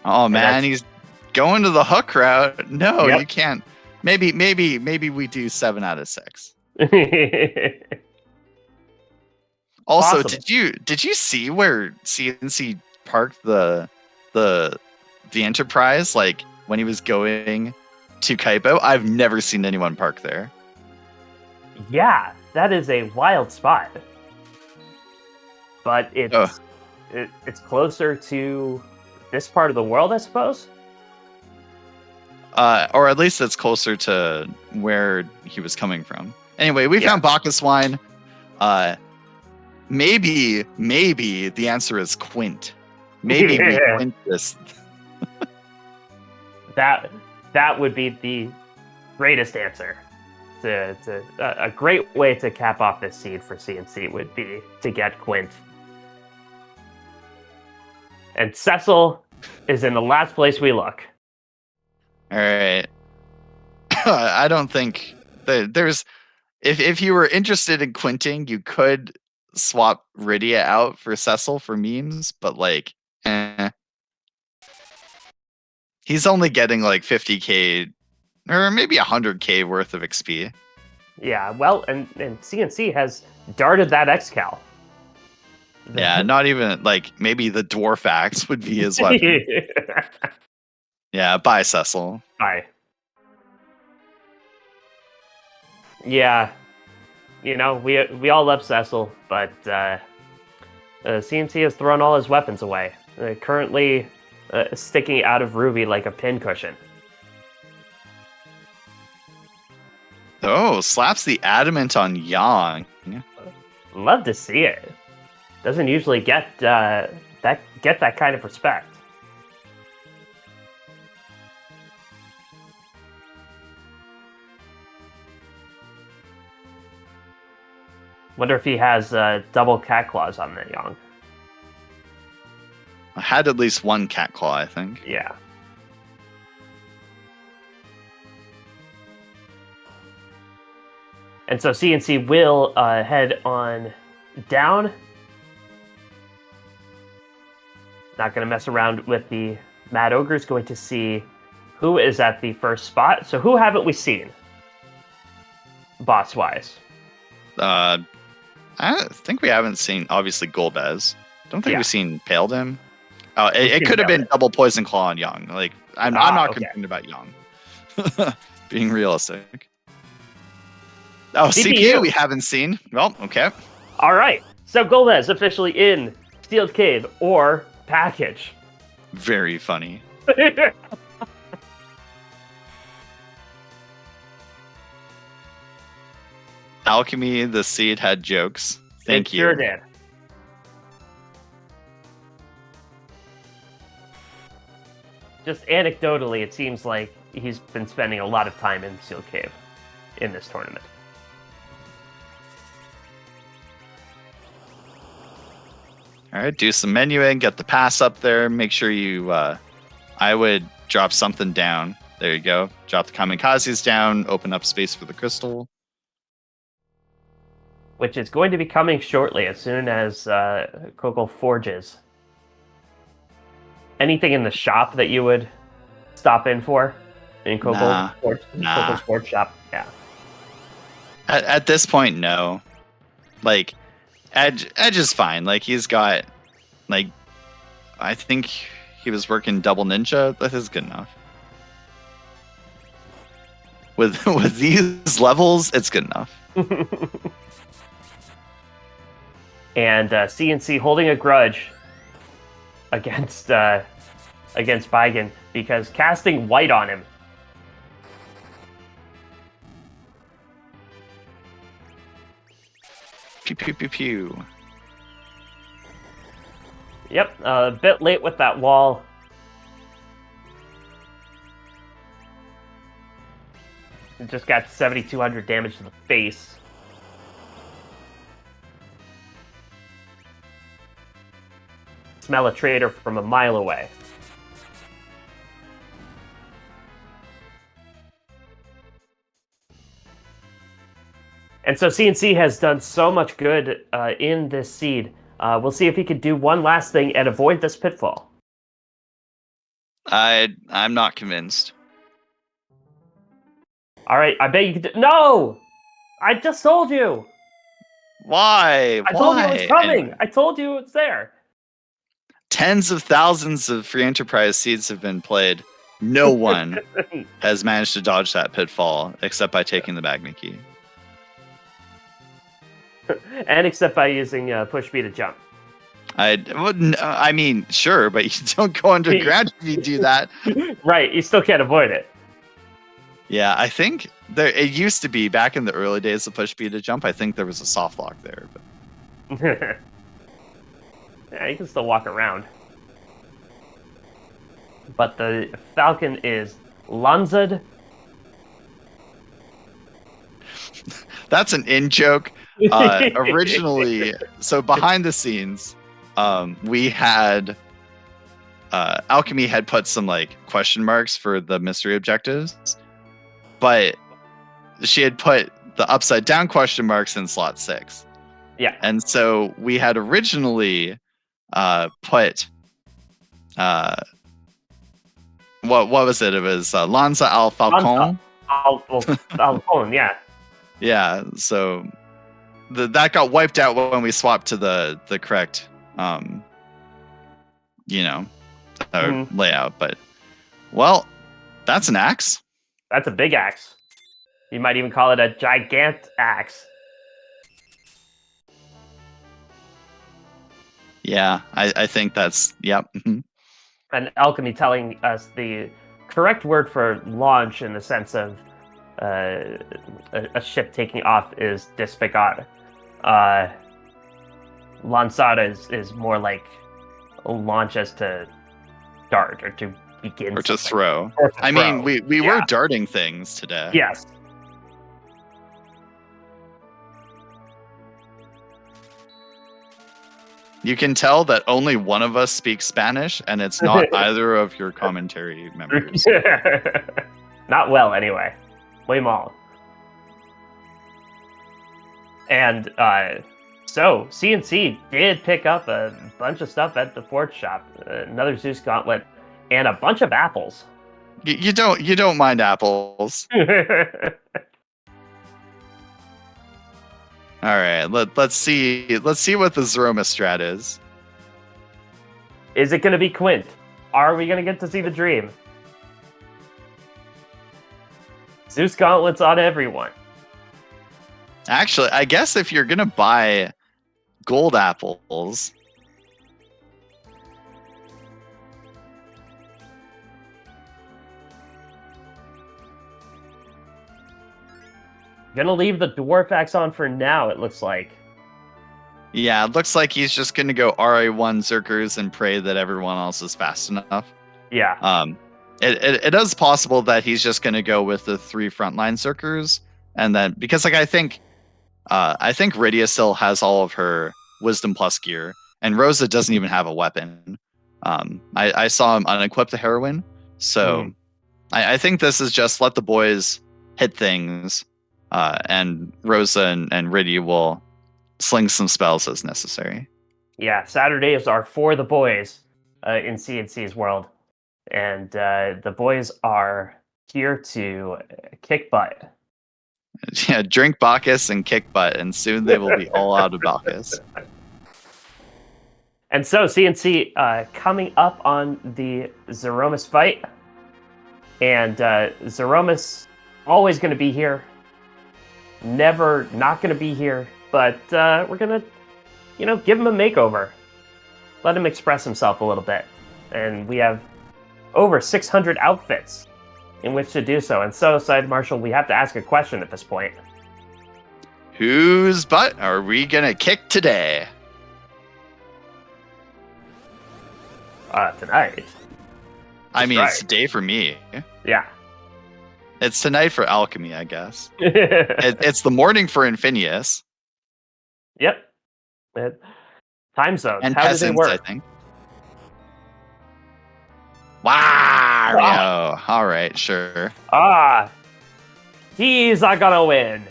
Oh man, he's going to the hook route. No, you can't. Maybe we do 7 out of 6. Also, possible. Did you see where CNC parked the Enterprise, like when he was going to Kaipo? I've never seen anyone park there. Yeah, that is a wild spot. But it's closer to this part of the world, I suppose. Or at least it's closer to where he was coming from. Anyway, we found Bacchus wine. Maybe the answer is Quint. Maybe we Quint this. That would be the greatest answer. A great way to cap off this seed for CNC would be to get Quint. And Cecil is in the last place we look. All right. I don't think there's. If you were interested in quinting, you could swap Rydia out for Cecil for memes, but he's only getting like 50k or maybe 100k worth of XP. Yeah, well, and CNC has darted that Excal. Yeah, not even like maybe the Dwarf Axe would be his weapon. Yeah, bye, Cecil. Bye. Yeah, we all love Cecil, but CNC has thrown all his weapons away. Currently sticking out of Ruby like a pincushion. Oh, slaps the adamant on Yang. Love to see it. Doesn't usually get that kind of respect. Wonder if he has double cat claws on the Yang. I had at least one cat claw, I think. Yeah. And so CNC will head on down. Not going to mess around with the Mad Ogre. Is going to see who is at the first spot. So who haven't we seen? Boss-wise. I think we haven't seen, obviously, Golbez. Don't think we've seen Paladin. Oh, it could have been double Poison Claw on Young. Like, I'm not concerned about Young. Being realistic. Oh, CPU we haven't seen. Well, okay. All right. So Golbez officially in Sealed Cave or Package. Very funny. Alchemy, the seed had jokes. Thank you. Sure did. Just anecdotally, it seems like he's been spending a lot of time in Sealed Cave in this tournament. All right, do some menuing, get the pass up there. Make sure you, I would drop something down. There you go. Drop the kamikazes down, open up space for the crystal. which is going to be coming shortly as soon as Coco forges. Anything in the shop that you would stop in for in Coco Nah. Sports Shop? Yeah. At this point, no. Like, Edge is fine. Like, he's got, like, I think he was working double ninja. That is good enough. With these levels, it's good enough. And CNC holding a grudge against Baigen because casting white on him. Pew pew pew pew. Yep, a bit late with that wall. It just got 7,200 damage to the face. Smell a traitor from a mile away. And so CNC has done so much good in this seed. We'll see if he can do one last thing and avoid this pitfall. I'm not convinced. All right, I bet you can do. No! I just told you! Why? I told you it was coming! I told you it's there! Tens of thousands of free enterprise seeds have been played. No one has managed to dodge that pitfall except by taking the magnet key. And except by using push B to jump. I mean, sure, but you don't go underground if you do that. Right, you still can't avoid it. Yeah, I think it used to be back in the early days of push B to jump. I think there was a soft lock there. But yeah, you can still walk around. But the Falcon is Lanzad. That's an in joke. Originally, so behind the scenes, we had Alchemy had put some like question marks for the mystery objectives, but she had put the upside down question marks in slot 6. Yeah. And so we had originally put what was it? It was Lanza al Falcon. Falcon, yeah. Yeah, so that got wiped out when we swapped to the correct layout. But that's an axe. That's a big axe. You might even call it a gigant axe. Yeah, I think that's yep. And Alchemy telling us the correct word for launch in the sense of a ship taking off is despegar. Lanzada is more like launch as to dart or to begin or to something. throw. Or to I throw. mean, we were darting things today. Yes. You can tell that only one of us speaks Spanish, and it's not either of your commentary members. Not well, anyway. Muy mal. And so CNC did pick up a bunch of stuff at the Forge shop, another Zeus gauntlet, and a bunch of apples. You don't mind apples. All right, let's see what the Zroma strat is. Is it going to be Quint? Are we going to get to see the dream? Zeus gauntlets on everyone. Actually, I guess if you're gonna buy gold apples, Gonna leave the dwarf axe on for now, it looks like. yeah, it looks like he's just gonna go RA1 Zerkers and pray that everyone else is fast enough. Yeah. It is possible that he's just gonna go with the 3 frontline Zerkers, and then because like I think Rydia still has all of her Wisdom Plus gear, and Rosa doesn't even have a weapon. I saw him unequip the heroine, so I think this is just let the boys hit things. And Rosa and Rydia will sling some spells as necessary. Yeah, Saturdays are for the boys in CNC's world. And the boys are here to kick butt. Yeah, drink Bacchus and kick butt, and soon they will be all out of Bacchus. And so CNC coming up on the Zeromus fight. And Zeromus always going to be here. Never not going to be here. But we're going to, give him a makeover. Let him express himself a little bit. And we have over 600 outfits in which to do so. And so, Side Marshal, we have to ask a question at this point. Whose butt are we going to kick today? Tonight. I mean, right. It's today for me. Yeah. It's tonight for Alchemy, I guess. It's the morning for Infinius. Yep. Time zones. And How do they peasants, work? I think. Wario. All right, sure. He's not gonna win.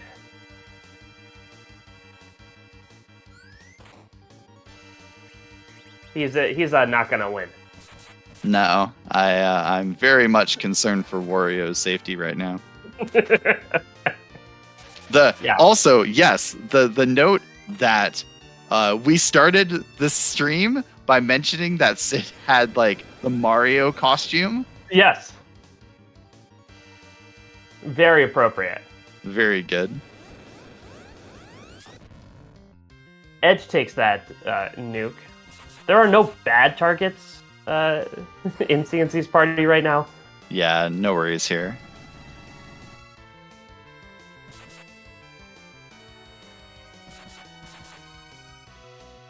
He's not gonna win. No, I'm very much concerned for Wario's safety right now. Also, yes, the note that we started this stream by mentioning that Sid had like the Mario costume. Yes. Very appropriate. Very good. Edge takes that nuke. There are no bad targets in CNC's party right now. Yeah, no worries here.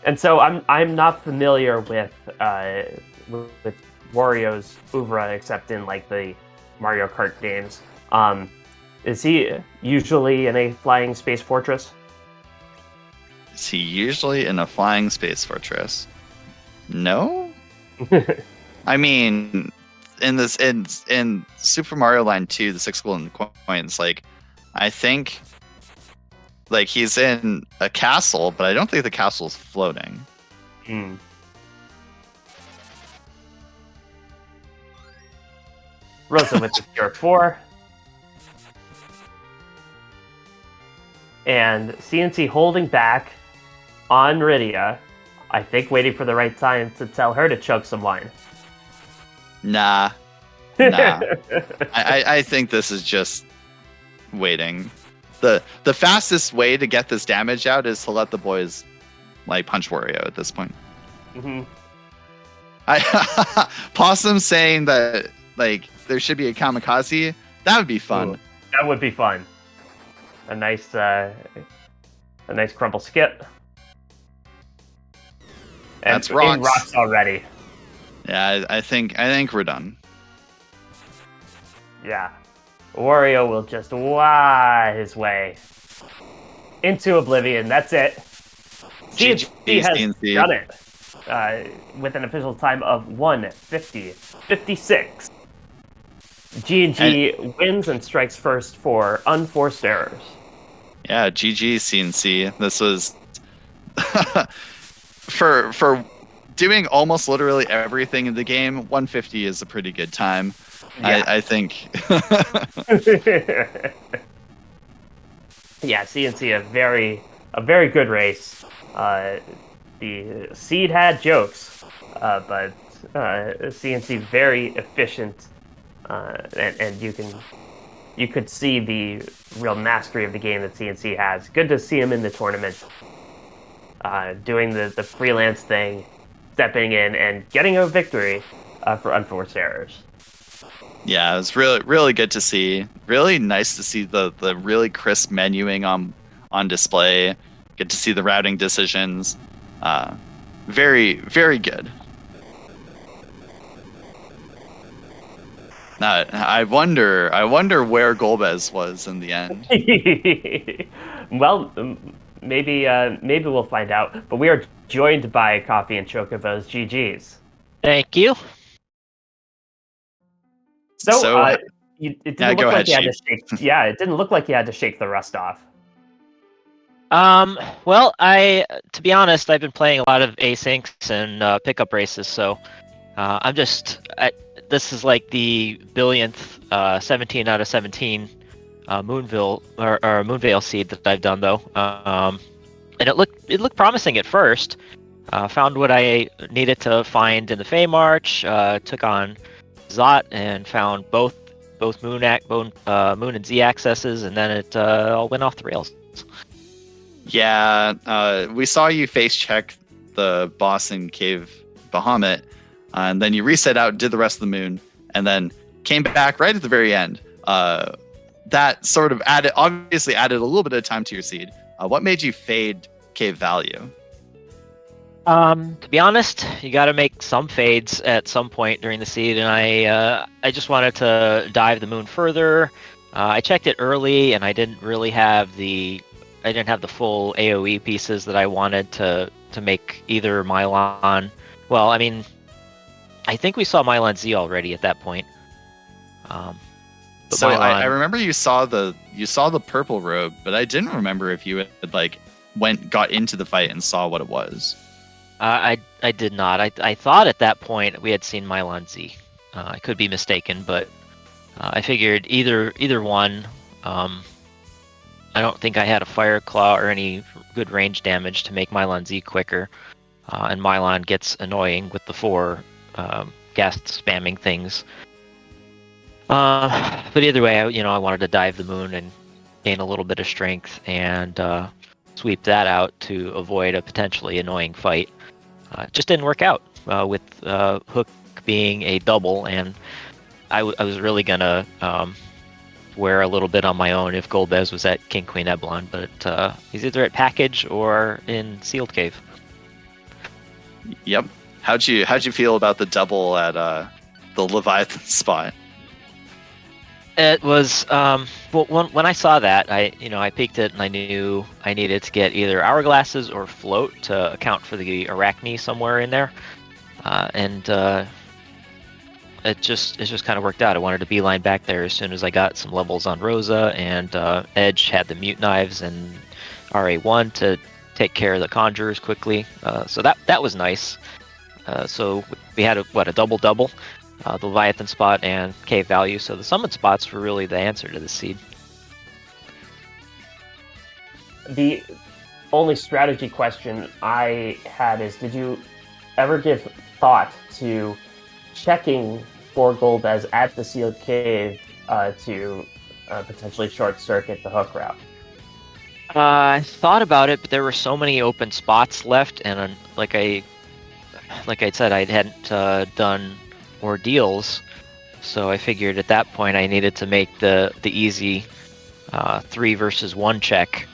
And so I'm not familiar with Wario's oeuvre except in like the Mario Kart games. Is he usually in a flying space fortress? Is he usually in a flying space fortress? No. I mean, in Super Mario Land 2, the 6 golden coins, like I think like he's in a castle, but I don't think the castle's floating. Rosa with the Cure 4. And CNC holding back on Rydia. I think waiting for the right time to tell her to chug some wine. Nah. I think this is just waiting. The fastest way to get this damage out is to let the boys like punch Wario at this point. Mm-hmm. Possum saying that like there should be a kamikaze. That would be fun. Ooh, that would be fun. A nice crumble skip. And that's rocks. Rocks already. Yeah, I think we're done. Yeah. Wario will just wah his way into oblivion. That's it. CNC has done it with an official time of 1:50:56. G&G wins and strikes first for unforced errors. Yeah, GG CNC. This was for doing almost literally everything in the game. 150 is a pretty good time. Yeah. I think. Yeah, CNC a very good race. The seed had jokes, but CNC very efficient, and you could see the real mastery of the game that CNC has. Good to see him in the tournament, doing the freelance thing, stepping in and getting a victory for unforced errors. Yeah, it was really good to see. Really nice to see the really crisp menuing on display. Good to see the routing decisions. Very good. I wonder where Golbez was in the end. Well, maybe we'll find out. But we are joined by Coffee and Chocobo's GGs. Thank you. So it didn't look like ahead, you had to shake. Yeah, it didn't look like you had to shake the rust off. Well, to be honest, I've been playing a lot of asyncs and pickup races, so this is like the billionth 17 out of 17 Moonveil seed that I've done though. And it looked promising at first. Found what I needed to find in the Fey March. Took on Zot and found both Moon and Z accesses, and then it all went off the rails. Yeah, we saw you face check the boss in Cave Bahamut, and then you reset out, did the rest of the moon, and then came back right at the very end. That sort of obviously added a little bit of time to your seed. What made you fade Cave Value? To be honest, you got to make some fades at some point during the seed, and I just wanted to dive the moon further. I checked it early, and I didn't have the full AOE pieces that I wanted to make either Mylon. Well, I mean, I think we saw Mylon Z already at that point. So I remember you saw the purple robe, but I didn't remember if you had got into the fight and saw what it was. I did not. I thought at that point we had seen Mylon Z. I could be mistaken, but I figured either one. I don't think I had a Fire Claw or any good range damage to make Mylon Z quicker, and Mylon gets annoying with the 4 ghast spamming things. But either way, I wanted to dive the moon and gain a little bit of strength and sweep that out to avoid a potentially annoying fight. Just didn't work out with Hook being a double, and I was really gonna wear a little bit on my own if Golbez was at King Queen Eblan, but he's either at Package or in Sealed Cave. Yep. How'd you feel about the double at the Leviathan spot? It was when I saw that, I peeked it and I knew I needed to get either hourglasses or float to account for the Arachne somewhere in there, and it just kind of worked out. I wanted to beeline back there as soon as I got some levels on Rosa, and Edge had the Mute Knives and RA1 to take care of the Conjurers quickly. So that was nice. So we had a double-double. The Leviathan spot and Cave Value, so the summon spots were really the answer to the seed. The only strategy question I had is, did you ever give thought to checking for Golbez at the Sealed Cave to potentially short-circuit the Hook route? I thought about it, but there were so many open spots left, and like I said, I hadn't done ordeals, so I figured at that point I needed to make the easy 3 versus 1 check,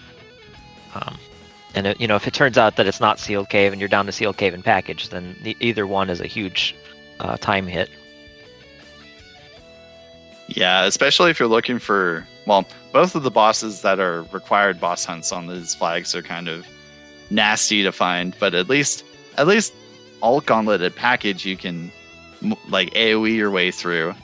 and if it turns out that it's not Sealed Cave and you're down to Sealed Cave and Package, then either one is a huge time hit. Yeah, especially if you're looking for, both of the bosses that are required boss hunts on these flags are kind of nasty to find, but at least all Gauntlet at Package you can AoE your way through.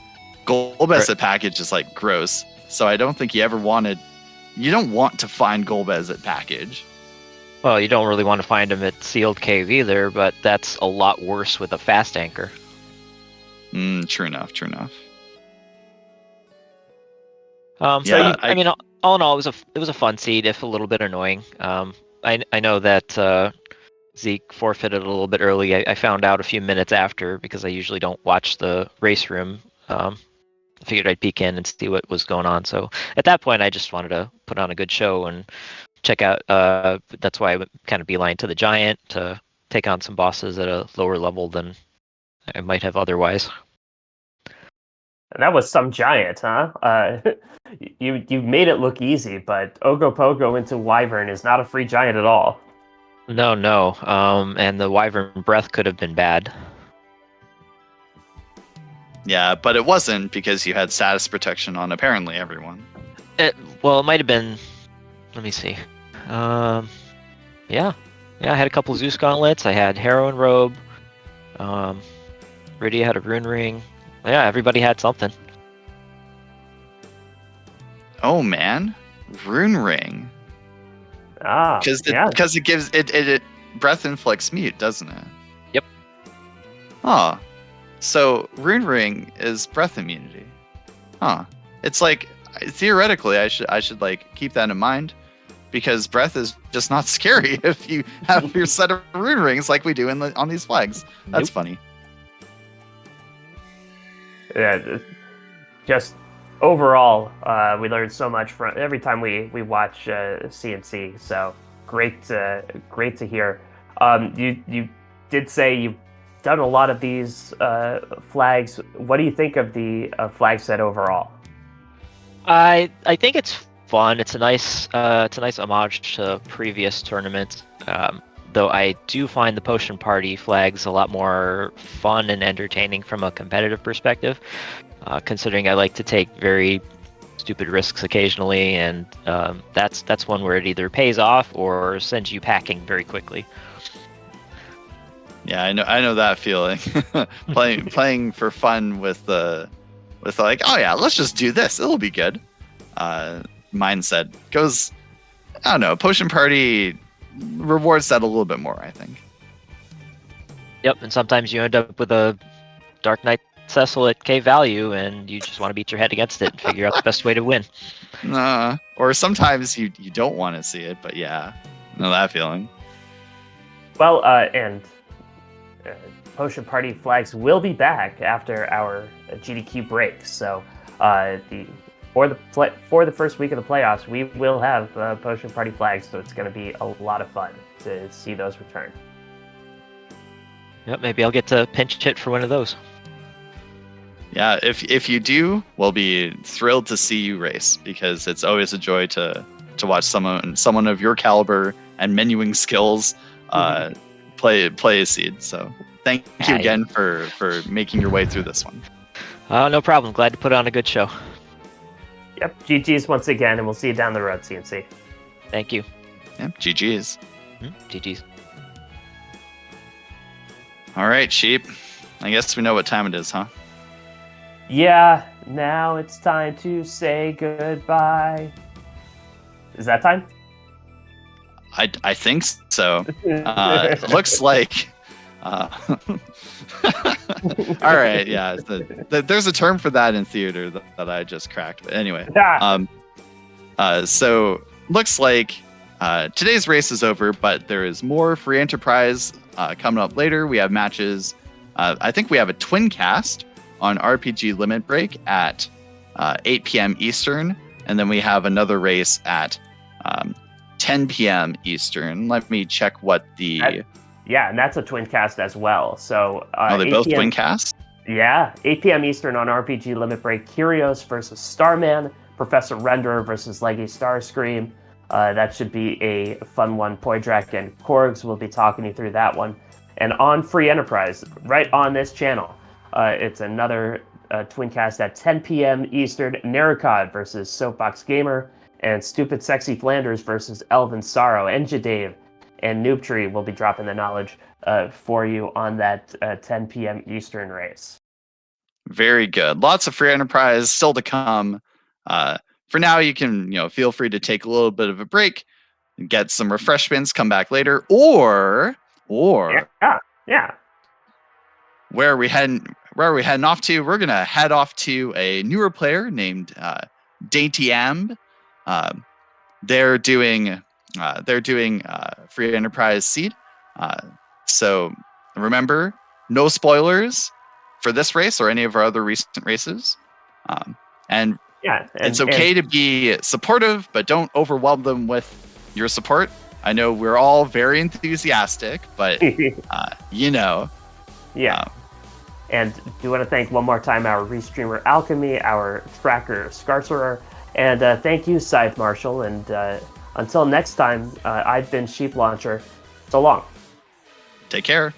Golbez at Package is gross, so I don't think you don't want to find Golbez at Package. Well, you don't really want to find him at Sealed Cave either, but that's a lot worse with a fast anchor. True enough. All in all, it was a fun seed, if a little bit annoying. I know that Zeke forfeited a little bit early. I found out a few minutes after because I usually don't watch the race room. I figured I'd peek in and see what was going on. So at that point, I just wanted to put on a good show and check out. That's why I went kind of beeline to the Giant to take on some bosses at a lower level than I might have otherwise. And that was some Giant, huh? You made it look easy, but Ogopogo into Wyvern is not a free Giant at all. No. And the Wyvern Breath could have been bad. Yeah, but it wasn't because you had status protection on apparently everyone. It might have been. Let me see. Yeah, I had a couple Zeus gauntlets. I had Heroine Robe. Rydia had a Rune Ring. Yeah, everybody had something. Oh man, Rune Ring. Ah, yeah. Because it gives it breath inflicts mute, doesn't it? Yep. Oh, so Rune Ring is breath immunity. Huh. It's like theoretically I should like keep that in mind, because breath is just not scary if you have your set of rune rings like we do on these flags. That's Nope. funny. Yeah, just overall, we learned so much from every time we watch CNC. So great to hear. You did say you've done a lot of these flags. What do you think of the flag set overall? I think it's fun. It's a nice homage to previous tournaments. Though I do find the Potion Party flags a lot more fun and entertaining from a competitive perspective, considering I like to take very stupid risks occasionally, and that's one where it either pays off or sends you packing very quickly. Yeah, I know that feeling. playing for fun with like, oh yeah, let's just do this. It'll be good. Mindset goes. I don't know. Potion Party rewards that a little bit more, I think. Yep, and sometimes you end up with a Dark Knight Cecil at K value, and you just want to beat your head against it and figure out the best way to win. Or sometimes you don't want to see it, but yeah, know that feeling. Well, and Potion Party flags will be back after our GDQ break. So for the first week of the playoffs, we will have Potion Party flags. So it's going to be a lot of fun to see those return. Yep, maybe I'll get to pinch hit for one of those. Yeah, if you do, we'll be thrilled to see you race, because it's always a joy to watch someone of your caliber and menuing skills play a seed. So thank you again for making your way through this one. No problem. Glad to put on a good show. Yep, GG's once again, and we'll see you down the road, CNC. Thank you. Yep, GG's. GG's. All right, Sheep. I guess we know what time it is, huh? Yeah, now it's time to say goodbye. Is that time? I think so. It looks like. All right, yeah. There's a term for that in theater that I just cracked. But anyway, so looks like today's race is over, but there is more free enterprise coming up later. We have matches. I think we have a twin cast on RPG Limit Break at 8 p.m. Eastern, and then we have another race at 10 p.m. Eastern. Let me check what the... Yeah, and that's a twin cast as well. So they both twin casts? Yeah, 8 p.m. Eastern on RPG Limit Break. Kyrios versus Starman, Professor Renderer versus Leggy Starscream. That should be a fun one. Poydrak and Korgs will be talking you through that one. And on Free Enterprise, right on this channel, it's another twin cast at 10 p.m. Eastern. Naricod versus Soapbox Gamer, and Stupid Sexy Flanders versus Elvin Sorrow. And Jadave and Noobtree will be dropping the knowledge for you on that 10 p.m. Eastern race. Very good. Lots of Free Enterprise still to come. For now, you can feel free to take a little bit of a break, get some refreshments, come back later, or yeah. Where are we heading off to? We're gonna head off to a newer player named Dainty Amb. They're doing Free Enterprise Seed. So remember, no spoilers for this race or any of our other recent races. And it's okay to be supportive, but don't overwhelm them with your support. I know we're all very enthusiastic, but Yeah. And do want to thank one more time our restreamer Alchemy, our tracker Scarcerer, and thank you, Scythe Marshall. And until next time, I've been Sheep Launcher. So long. Take care.